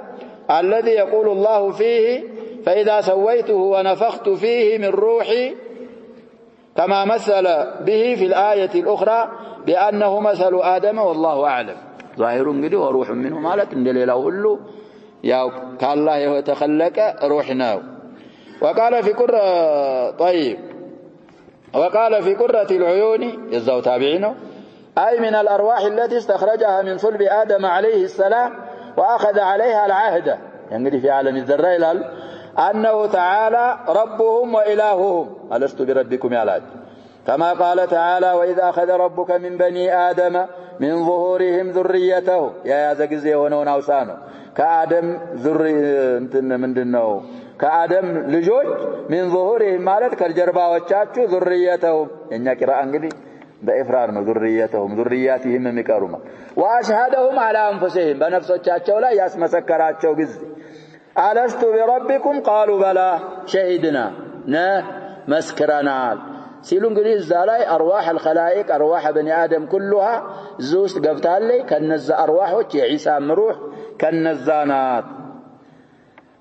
الذي يقول الله فيه فإذا سويته ونفخت فيه من روحي كما مثل به في الآية الأخرى بأنه مثل آدم والله أعلم ظاهر قد وروح منه مالت دليل أقول يا كالله يتخلق روحنا وقال في كرة طيب وقال في كرة العيون يزاو تابعينه أي من الأرواح التي استخرجها من صلب آدم عليه السلام وأخذ عليها العهد يعني في عالم الذرة أنه تعالى ربهم وإلههم ألست بربكم يا لاد كما قال تعالى وإذا أخذ ربك من بني آدم من ظهورهم ذريته يا زكزي ونون أوسانه كآدم من دنو كآدم لجوج من ظهورهم مالت كالجربا وچاچو ذريتهم إنك قراءة انجلي بإفرارنا ذرياتهم مكرمة وأشهدهم على أنفسهم بنفسوچاچو لا ياسمسكراچو جز ألست بربكم قالوا بلى شهدنا مسكرنا سيلون انجلي زالاي أرواح الخلائق أرواح بني آدم كلها زوست قبتال لي كنز أرواحوچ عيسى مروح كالنزانات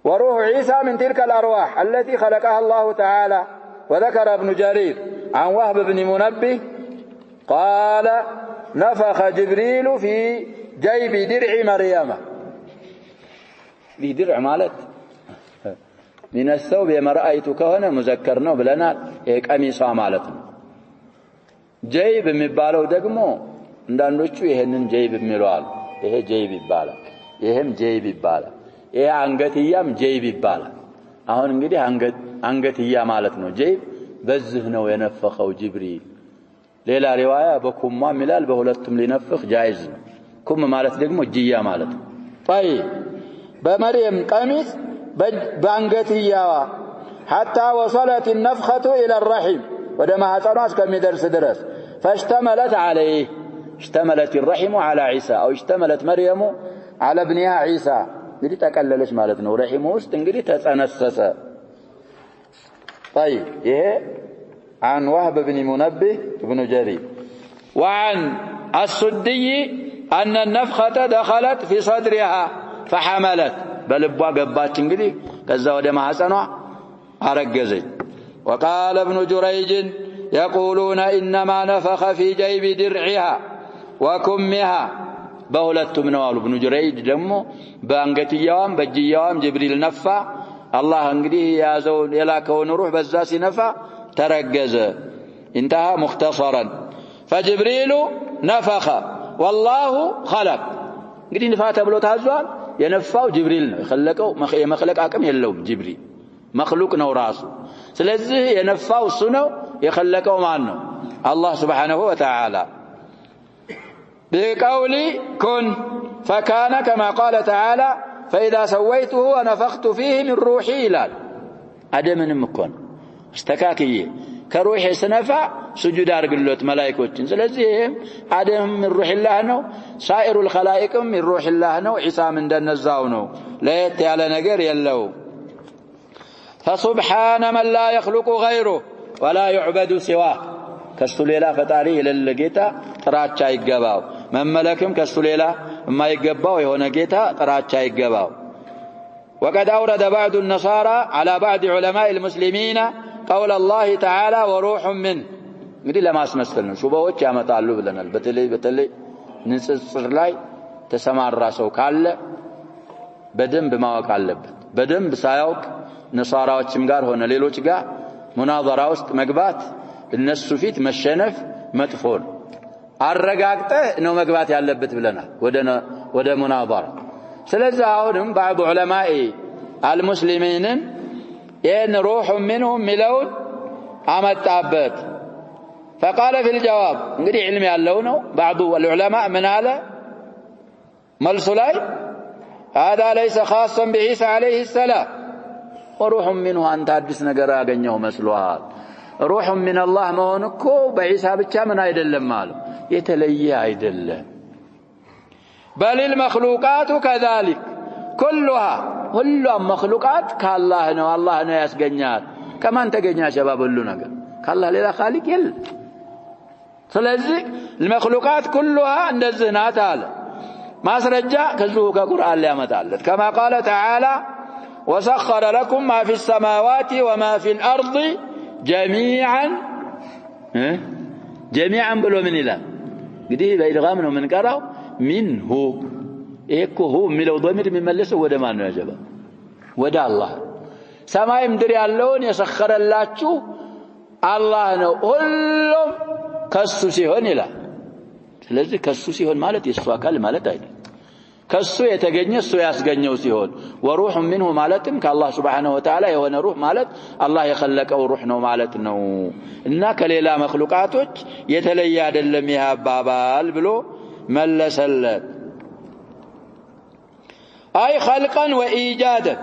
وروح عيسى من تلك الأرواح التي خلقها الله تعالى وذكر ابن جرير عن وهب بن منبه قال نفخ جبريل في جيب درع مريم في درع مالت من الثوب يما رأيتك هنا مذكرنا بلنا قميصا مالتنا جيب የሚባለው ደግሞ እንዳንዶቹ ይሄንን جيب የሚሏል ይሄ جيب ይባላል ይሄም جيب ይባላል ይሄ አንገትያም جيب ይባላል አሁን እንግዲህ አንገትያ ማለት ነው جيب በዚህ ነው የነፈኸው ጅብሪል ሌላ ሪዋያ በኩማ ሚላል በሁለቱም ሊነፍኽ جائز ነው ኩም ማለት ደግሞ እጅያ ማለት ነው طيب በመርየም ቀሚስ በአንገትያዋ حتى وصلت النفخة إلى الرحم ودما حصلوا اسكميدرس درس فاشتملت عليه اشتملت الرحم على عيسى أو اشتملت مريم على ابنها عيسى እንግዲህ ተቀለለች ማለት ነው ረሂሙ ውስጥ እንግዲህ ተጸነሰሰ طيب ይሄ عن وهب بن منبه بن جرير وعن السدي أن النفخة دخلت في صدرها فحملت بلبوا ገባች እንግዲህ ከዛ ወደ ማህፀኗ አረገዘች وقال ابن جريج يقولون إنما نفخ في جيب درعها وكمها በሁለቱም ነው አሉ ابن جريج ደግሞ በአንገትያዋም በእጅያዋም ጅብሪል ነፋ አላህ እንግዲህ ያዘው የላከውን ሩህ በዛ ሲነፋ ተረገዘ انتهى مختصرا فجبريل نفخ والله خلق እንግዲህ ንፋ ተብሎ ታዟል የነፋው ጅብሪል ነው የخلቀው የመخلق አቅም የለውም ጅብሪል مخلوق ነው ራሱ ስለዚህ የነፋው እሱ ነው የخلቀው ማን ነው አላህ Subhanahu Wa Ta'ala بقول كن فكان كما قال تعالى فإذا سويته ونفخت فيه من روحي إلال أدمنم كون استكاكيه كروح سنفع سجود أرقلت ملائكوتين سلزيهم آدم من روح الله نو سائر الخلائق من روح الله نو عيسى من دن الزاو نو لا يتي على نقر يلو فسبحان من لا يخلق غيره ولا يعبد سواه كالسليلة فتاريه للقيتا تراتشا يقباو من ملكم كالسليلة ما يقباو يهونا قيتا تراتشا يقباو وقد أورد بعض النصارى على بعض علماء المسلمين قول الله تعالى وروح منه እንግዲህ ለማስመሰል ነው ሹባዎች ያመጣሉ ብለናል በተለይ ንጽጽር ላይ ተሰማራ ሰው ካለ በደንብ ማወቅ አለበት በደንብ ሳያውቅ ነሳራዎችም ጋር ሆነ ሌሎች ጋር ሙናዘራ ውስጥ መግባት እነሱ ፊት መሸነፍ መጥፎ ነው አረጋግጠ ነው መግባት ያለበት ብለናል ወደ ሙናዘራ ስለዚህ አሁንም بعض علماء المسلمين ان روح منهم ملون አመጣበት فقال في الجواب እንግዲህ علم ያለው ነው بعض العلماء من على ملسلاي هذا ليس خاصا بعيسى عليه السلام وروح منه انت አዲስ ነገር ያገኘው መስሏል روح من الله መሆን እኮ በኢሳ ብቻ ምን አይደለም ማለት የተለየ አይደለም بل المخلوقات كذلك كلها ሁሉም مخلوقات ከአላህ ነው አላህ ነው ያስገኛል ከማን ተገኛ ሸባብ ሁሉ ነገር ከአላህ ሌላ خالق የለም ስለዚህ المخلوقات كلها እንደዚህ ናት አለ ማስረጃ ከዚሁ ከቁርአን ላይ ያመጣለት كما قال تعالى وسخر لكم ما في السماوات وما في الأرض جميعا ብሎ ምን ይላል እንግዲህ በኢድጋም ነው የምንቀራው منه እኮ هو የሚለው ضمير የሚመለሰው ወደ ማን ነው ያጀባ ወደ አላህ ሰማይ ምድር ያለውን የሰخረላችሁ አላህ ነው ሁሉም ከሱ ሲሆን ይላል ስለዚህ ከሱ ሲሆን ማለት የሱ አካል ማለት አይደለም ከሱ የተገኘ እሱ ያስገኘው ሲሆን ወሩህ منه ማለትም ከአላህ Subhanahu Wa Ta'ala የሆነ ሩህ ማለት አላህ የخለቀው ሩህ ነው ማለት ነው እና ከሌላ መخلوقاتዎች የተለየ አይደለም ይህ አባባል ብሎ መለሰለት أي خلقا وإيجادا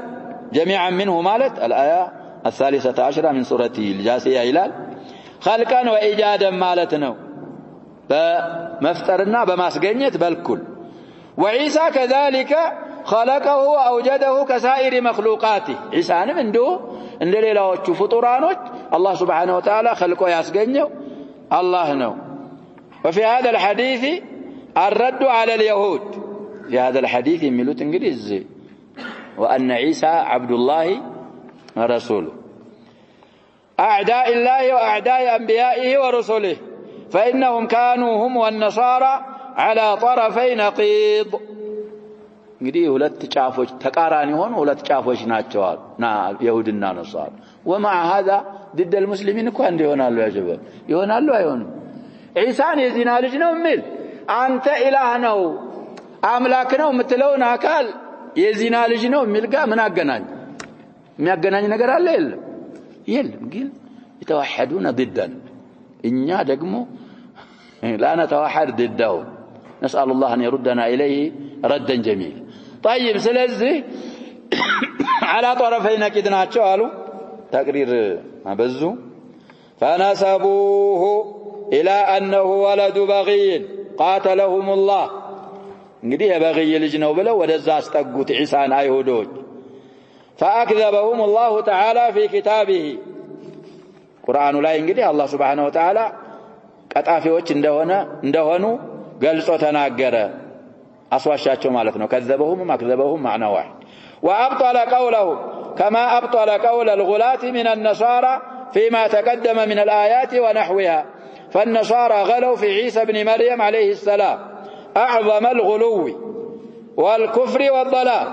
جميعا منه مالت الآية 13 من سورة الجاثية إلال خلقا وإيجادا مالتنا بمفترنا بماسقنية بالكل وعيسى كذلك خلقه وأوجده كسائر مخلوقاته عيسى عنده إن ليلة فطرانه الله سبحانه وتعالى خلقه ياسقنيه الله نو وفي هذا الحديث الرد على اليهود في هذا الحديث يميلوت انجليزي وأن عيسى عبد الله ورسوله أعداء الله وأعداء أنبيائه ورسله فإنهم كانوا هم والنصارى على طرفي نقيض እንግዲህ ሁለት ጫፎች ተቃራኒ ሆኑ ሁለት ጫፎች ናቸዋል ይሁድና ነሳራ ومع هذا ضد المسلمين እኮ እንደ ይሆናሉ ያጀበ ይሆናሉ አይሆንም ኢሳን የዚና ልጅ ነው የሚል አንተ ኢላህ ነው አምላክ ነው የምትለውን አካል የዚና ልጅ ነው የሚል ጋር ምን አገናኝ የሚያገናኝ ነገር አለ የለም ግን يتوحدون ضدنا እኛ ደግሞ لا نتوحد ضده نسأل الله أن يردنا إليه ردا جميلا طيب سلزي على طرفين كدنا قالوا تقرير بزو فنسبوه إلى أنه ولد بغي قاتلهم الله እንግዲህ የበግይ ልጅ ነው ብለው ወደዛ አስጠጉት ዒሳን አይሁዶች فأكذبهم الله تعالى في كتابه ቁርአኑ ላይ እንግዲህ አላህ Subhanahu Wa Ta'ala ቀጣፊዎች እንደሆኑ ገልጾ ተናገረ አስዋሻቸው ማለት ነው كذبهم أكذبهم معنى واحد وأبطل قوله كما أبطل قول الغلاة من النصارى فيما تقدم من الآيات ونحوها فالنصارى غلوا في عيسى بن مريم عليه السلام أعظم الغلو والكفر والضلال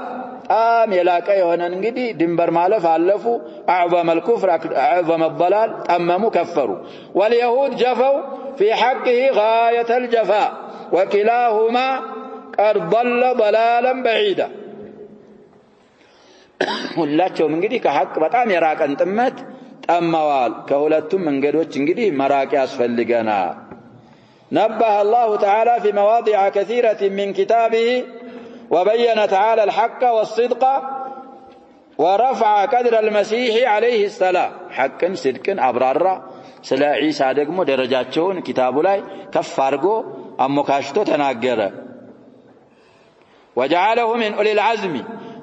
يلاك يهونا نجدي دنبر مالف علفوا أعظم الكفر أعظم الضلال أمموا كفروا واليهود جفوا في حقه غاية الجفاء وكلاهما قد ضل ضلالا بعيدا ሁላቸው እንግዲህ ከሐቅ በጣም የራቀን ጥመት ጠማዋል ከሁለቱም መንገዶች እንግዲህ መራቅ ያስፈልገናል نبه الله تعالى في مواضع كثيرة من كتابه وبين تعالى الحق والصدق ورفع قدر المسيح عليه السلام حقا صدقا أبرارا سلا عيسى دقمو درجاتشون كتابه لاي كفارقو أمكاشتو تناقر وجعله من أولي العزم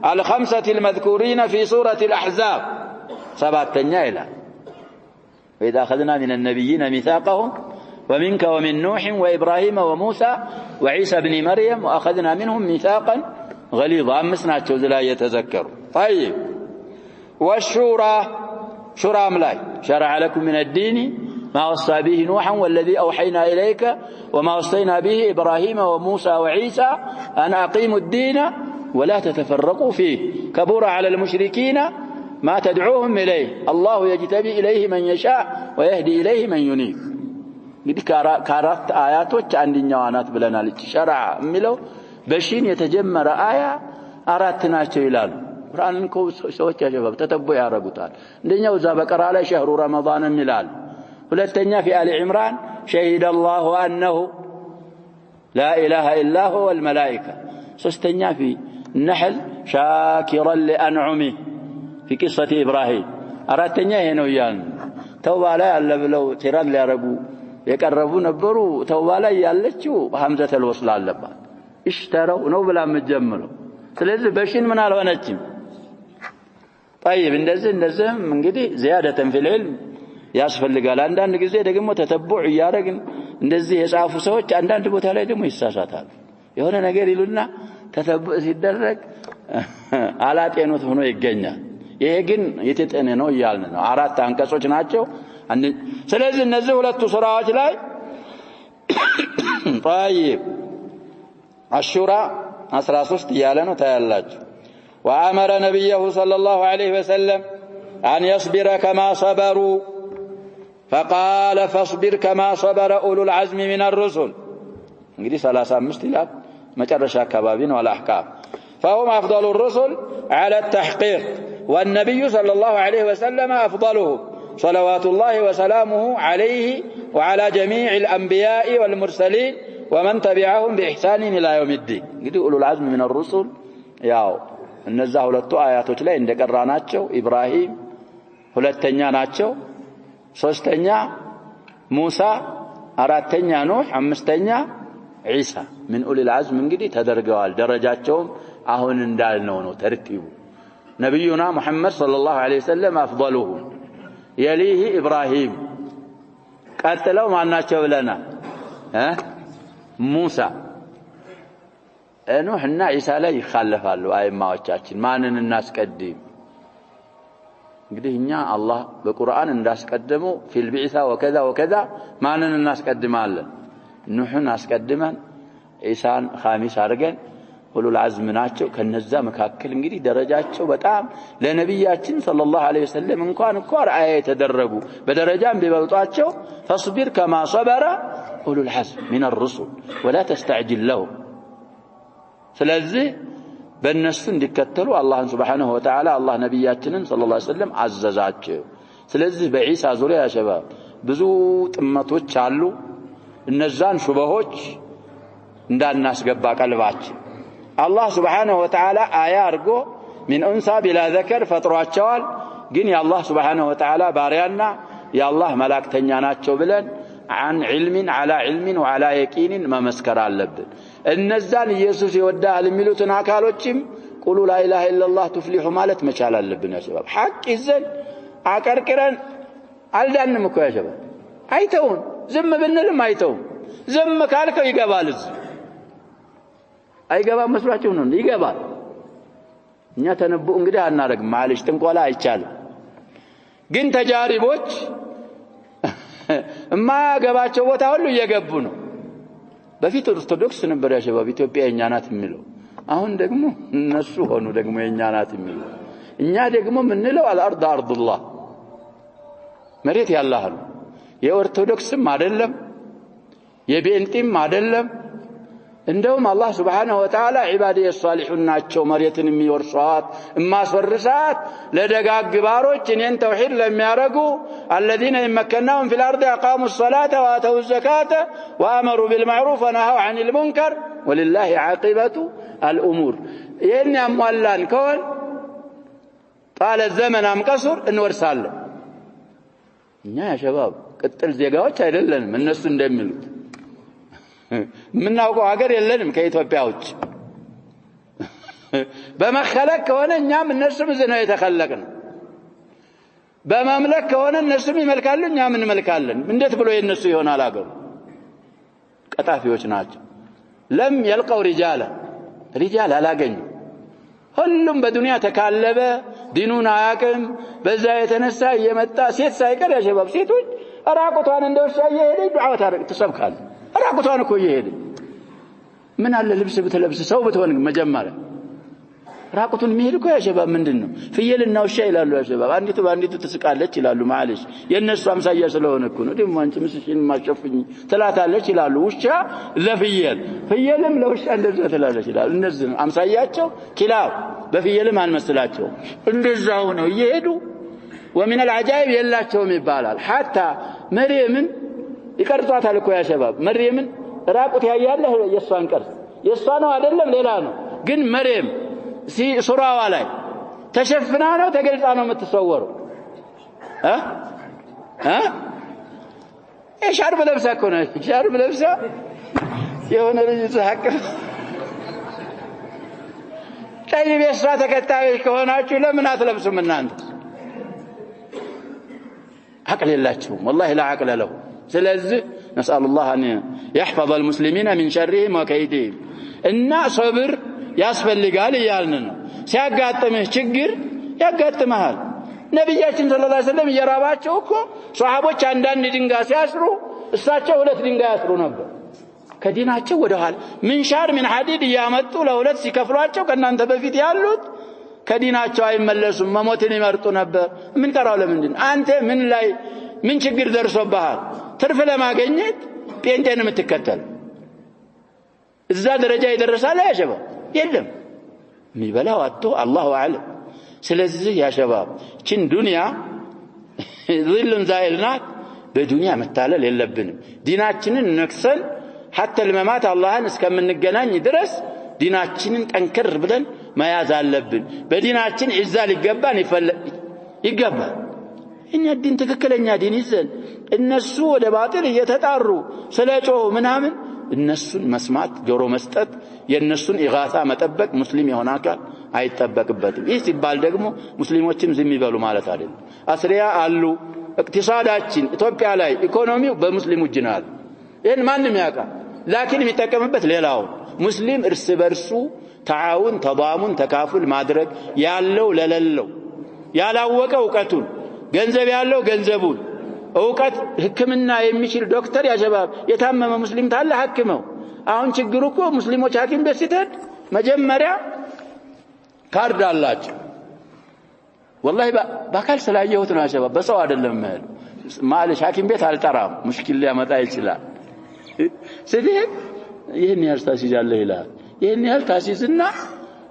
الخمسة المذكورين في سورة الأحزاب سبات تنيايلا وإذا أخذنا من النبيين ميثاقهم ومنك ومن نوح وإبراهيم وموسى وعيسى بن مريم وأخذنا منهم ميثاقا غليظا أمسنا لا يتذكروا طيب والشورى شورى أملاي شرع لكم من الدين ما وصى به نوحا والذي أوحينا إليك وما وصينا به إبراهيم وموسى وعيسى أن أقيموا الدين ولا تتفرقوا فيه كبر على المشركين ما تدعوهم إليه الله يجتبي إليه من يشاء ويهدي إليه من ينيب እንግዲህ ከአራት አያቶች አንደኛው አናት ብለናል ሸርዓ የሚለው በሺን የተጀመረ አያ አራት ናቸው ይላሉ ቁርአንን ሰዎች ያጀባብ ተተቦ ያረጉታል እንደኛው እዛ በቀራ ላይ ሸህሩ ረመዳን ይላል ሁለተኛ في آل عمران شهد الله أنه لا إله إلا هو والملائكة ሶስተኛ في النحل شاكرا لأنعمه في قصة إبراهيم አራተኛ ይሄ ነው ያን ተውባ ላይ አለ ብለው ቲራን ሊያረጉ የቀረቡ ነበሩ ተውባ ላይ ያለችው ሐምዘተል ወስል አለባት እሽተረው ነው ብላ መጀመረው ስለዚህ በሽን ምን አልሆነችም طيب እንደዚህ እንግዲህ زيادة في العلم ያስፈልጋል አንዳንድ ጊዜ ደግሞ ተተቡዕ ያረግን እንደዚህ የጻፉ ሰዎች አንዳንድ ቦታ ላይ ደግሞ ይሳሳታሉ የሆነ ነገር ይሉና ተተቡዕ ሲደረግ አላጤኑት ሆኖ ይገኛል ይሄ ግን የተጠነ ነው ይያልን ነው አራት አንቀጾች ናቸው ስለዚህ እነዚህ ሁለቱ ሱራዎች ላይ طيب الشورى 13 እያለ ነው ታያላችሁ وامر نبيه صلى الله عليه وسلم ان يصبر كما صبروا فقال فاصبر كما صبر اولو العزم من الرسل እንግዲህ 35 ይላል መጨረሻ አካባቢ ነው አልአህካም فهم افضل الرسل على التحقيق والنبي صلى الله عليه وسلم افضلهم صلوات الله وسلامه عليه وعلى جميع الأنبياء والمرسلين ومن تبعهم بإحسان إلى يوم الدين እንግዲህ أولو العزم من الرسل ያው እነዛ ሁለቱ አያቶች ላይ እንደቀራናቸው ኢብራሂም ሁለተኛ ናቸው ሶስተኛ ሙሳ አራተኛ ኑህ አምስተኛ ዒሳ من أولي العزم እንግዲህ ተደርገዋል ደረጃቸውም አሁን እንዳልነው ነው ተርቲቡ ነብዩና መሐመድ صلى الله عليه وسلم أفضلهم يليه إبراهيم قتلوا ما ناتشوا لنا موسى نوحنا عيسى لا يخلفالو አይማዎቻችን ማንን እናስቀድም እንግዲህ እኛ አላህ በቁርአን እንዳስቀደመው ፊል ቢዕሳ ወከዛ ወከዛ ማንን እናስቀድማለን ኑህን አስቀድመን ኢሳን ኻሚስ አድርገን ኡሉል አዝም ናቸው ከነዛ መካከል እንግዲህ ደረጃቸው በጣም ለነብያችን ሰለላሁ ዐለይሂ ወሰለም እንኳን አርአያ የተደረጉ በደረጃም ቢበልጧቸው فاصبر كما صبر اولو العزم من الرسل ولا تستعجل لهم ስለዚህ በእነሱ እንዲከተሉ አላህን Subhanahu Wa Ta'ala አላህ ነብያችንን ሰለላሁ ዐለይሂ ወሰለም አዘዛቸው ስለዚህ በኢሳ ዙሪያ ያሸባብ ብዙ ጥመቶች አሉ እነዛን ሹበሆች እንዳናስገባ ቀልባችን الله سبحانه وتعالى آية أرجو من أنثى بلا ذكر فطراتشوال جن يا الله سبحانه وتعالى باريانا يا الله ملاك تنيانات شوبلن عن علم على علم وعلى يقين ما مسكر አለብን እነዛን ኢየሱስ ይወዳል የሚሉትን አካሎችም قولوا لا اله الا الله تفلحوا ማለት መቻል አለብን ያ ሸባብ ሐቅ ይዘን አቀርቅረን አልዳንም እኮ ያ ሸባብ አይተውን ዝም ብንልም አይተው ዝም ካልከው ይገባል አይገባም መስሏችሁ ነው ይገባል እኛ ተነቡ እንግዲህ አናረግ ማለሽ ጥንቆላ አይቻልም ግን ተጃሪቦች ማገባቸው ቦታ ሁሉ እየገቡ ነው በፊት ኦርቶዶክስ ነበር ያ ሸባብ ኢትዮጵያ የኛ ናት የሚለው አሁን ደግሞ እነሱ ሆኑ ደግሞ የኛ ናት የሚለው እኛ ደግሞ ምንለው አልአርድ አርዱላህ መሬት ያላህ ነው የኦርቶዶክስም አይደለም የቤንጢም አይደለም እንደውም አላህ Subhanahu Wa Ta'ala ኢባዲየ ሷሊሁን ናቸው መሬትን የሚወርሷት ማስወርሳት ለደጋግ ባሮች እኔን ተውሂድ ለሚያረጉ الذين يمكنهم في الارض اقاموا الصلاه واتوا الزكاه وامروا بالمعروف ونهوا عن المنكر ولله عاقبه الامور ይሄን ያሟላን ከሆነ طال الزمن ام قصر እንወርሳለን እኛ ያ ሸባብ ቅጥል ዜጋዎች አይደለንም እነሱ እንደሚሉት ምናውቀው ሀገር የለንም ከኢትዮጵያ ውጭ በመخلق ከሆነ እኛም እነሱም ዘና የተخلقን በመምለክ ከሆነ እነሱም ይመልካሉ እኛም እንመልካለን እንዴት ብሎ የነሱ ይሆናል አገሩ ቀጣፊዎች ናቸው ለም يلقوا رجال አላገኙ ሁሉም በዱንያ ተካለበ ዲኑን አያቅም በዛ የተነሳ እየመጣ ሴት ሳይቀር ያ ሸባብ ሴቶች ራቁቷን እንደውሻ እየሄደች ዱዓ ታረግ ተሰብካል ራቁቷን እኮ እየሄደች ምን አለ ልብስ ብትለብስ ሰው ብትሆን መጀመሪያ ራቁቱን የሚሄድ እኮ ያ ሸባብ ምንድነው ፍየልና ውሻ ይላሉ ያ ሸባብ አንዲቱ ባንዲቱ ትስቃለች ይላሉ ማለሽ የነሱ አምሳያ ስለሆነ እኮ ነው ደሞ አንቺ ምስሽን ማሸፍኝ ትላታለች ይላሉ ውሻ ፍየልም ለውሻ እንደዛ ትላለች ይላሉ እነዚህ አምሳያቸው ኪላብ በፍየልም አንመስላቸው እንደዛው ነው እየሄዱ ومن العجائب የላቸውም ይባላል حتى مريምን ይቀርጧታል እኮ ያ ሸባብ مريምን ራቁት ያያለህ የሷን ቀርጽ የሷ ነው አይደለም ሌላ ነው ግን مريም ሱራዋ ላይ ተሸፍና ነው ተገልጻ ነው የምትሰወረው ሻርብ ለብሳ እኮ ነው ሻርብ ለብሳ የሆነ ልጅ ተሐቀ ጠይብ የሷ ተከታዮች ከሆናችሁ ለምን አትለብሱም እናንተ عقل የላችሁም والله لا عقل له ስለዚህ نسأل الله أن يحفظ المسلمين من شرهم وكيدهم እና صبر ያስፈልጋል ይያልን ነው ሲያጋጥምህ ችግር ያጋጥምሃል ነብያችን ሰለላሁ ዐለይሂ ወሰለም የራባቸው እኮ ሷሃቦች አንዳንድ ድንጋይ ሲያስሩ እሳቸው ሁለት ድንጋይ ያስሩ ነበር ከዲናቸው ወደኋላ ምንሻር ምን ሐዲድ ያመጡ ለሁለት ሲከፍሏቸው ከናንተ በፊት ያሉት ከዲናቸው አይመለሱም መሞትን ይመርጡ ነበር ምን ቀራው ለምንድን አንተ ምን ችግር ደርሶብሃል ትርፍ ለማግኘት ጴንጤን የምትከተል እዛ ደረጃ ይደርሳል ያ ሸባብ የለም የሚበላው አጥቶ አላሁ አለም ስለዚህ ያ ሸባብ ችን ዱንያ ظلن زائلናት በዱንያ መታለል የለብንም ዲናችንን ነክሰን حتى الممات አላህን እስከምንገናኝ ድረስ ዲናችንን ጠንከር ብለን መያዝ አለብን በዲናችን ኢዛ ሊገባን ይገባል እኛ ዲን ትክክለኛ ዲን ይዘን እነሱ ወደ ባጢል እየተጣሩ ስለጮሁ ምናምን እነሱን መስማት ጆሮ መስጠት የነሱን ኢጋሳ መጠበቅ ሙስሊም የሆነ አካል አይተበቅበትም ይህ ሲባል ደግሞ ሙስሊሞችም ዝም ይበሉ ማለት አይደለም አስሪያ አሉ እቅቲሳዳችን ኢትዮጵያ ላይ ኢኮኖሚው በሙስሊሙ እጅ ነው ይሄን ማንንም ያውቃል ላኪን የሚጠቀምበት ሌላው ሙስሊም እርስ በርሱ ተዓውን ተضامن ተካፉል ማድረግ ያለው ለለለው ያላወቀው ዕውቀቱን ገንዘብ ያለው ገንዘቡን ዕውቀት ህክምና የሚችል ዶክተር ያ ሸባብ የታመመ ሙስሊም ታለ ሐክመው አሁን ችግሩ እኮ ሙስሊሞች ሐኪም ቤት ሲሄድ መጀመሪያ ካርድ አላቸው والله በአካል ስላየሁት ነው ያ ሸባብ በሰው አይደለም ማለት ሐኪም ቤት አልጠራም ሙሽኪል ሊያመጣ ይችላል ስለዚህ ይሄን ያርታሲዛለ ይላል ይሄን ያርታሲዝና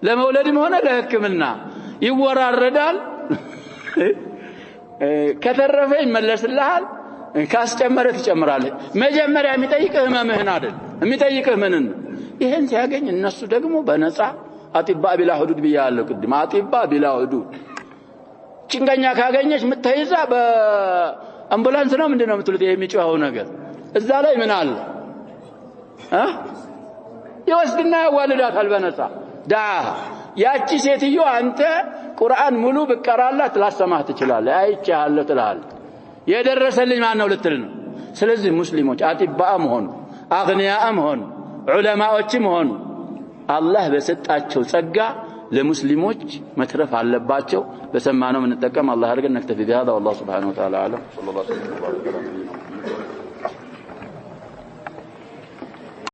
ለመውለድም ሆነ ለህክምና ይወራረዳል ከተረፈ ይመለስልሃል ካስጨመረ ትጨምራለህ መጀመሪያ የሚጠይቅህ ህመምህን አይደል የሚጠይቅህ ምንን ይሄን ሲያገኝ እነሱ ደግሞ በነፃ አጥባ ቢላ ሁዱድ ቢያለው ቅድም አጥባ ቢላ ሁዱድ ጭንቀኛ ካገኘች ምትይዛ በአምቡላንስ ነው ምንድነው የምትሉት የሚጮኸው ነገር እዛ ላይ ምን አለ ይወስድና ያዋልዳታል በነፃ ዳዓ ያቺ ሴትዮ አንተ ቁርአን ሙሉ በቀራላት ላሰማህ ትችላለህ አይቻለሁ ትላል የደረሰልኝ ማን ነው ልትል ነው ስለዚህ ሙስሊሞች አጥባም ሆኑ አግኒያም ሆኑ ዑለማዎችም ሆኑ አላህ በሰጣቸው ጸጋ ለሙስሊሞች መትረፍ አለባቸው በሰማነው ምን ተጠቀም አላህ አድርገን ነክተፊ بهذا والله سبحانه وتعالى اعلم صلى الله عليه وسلم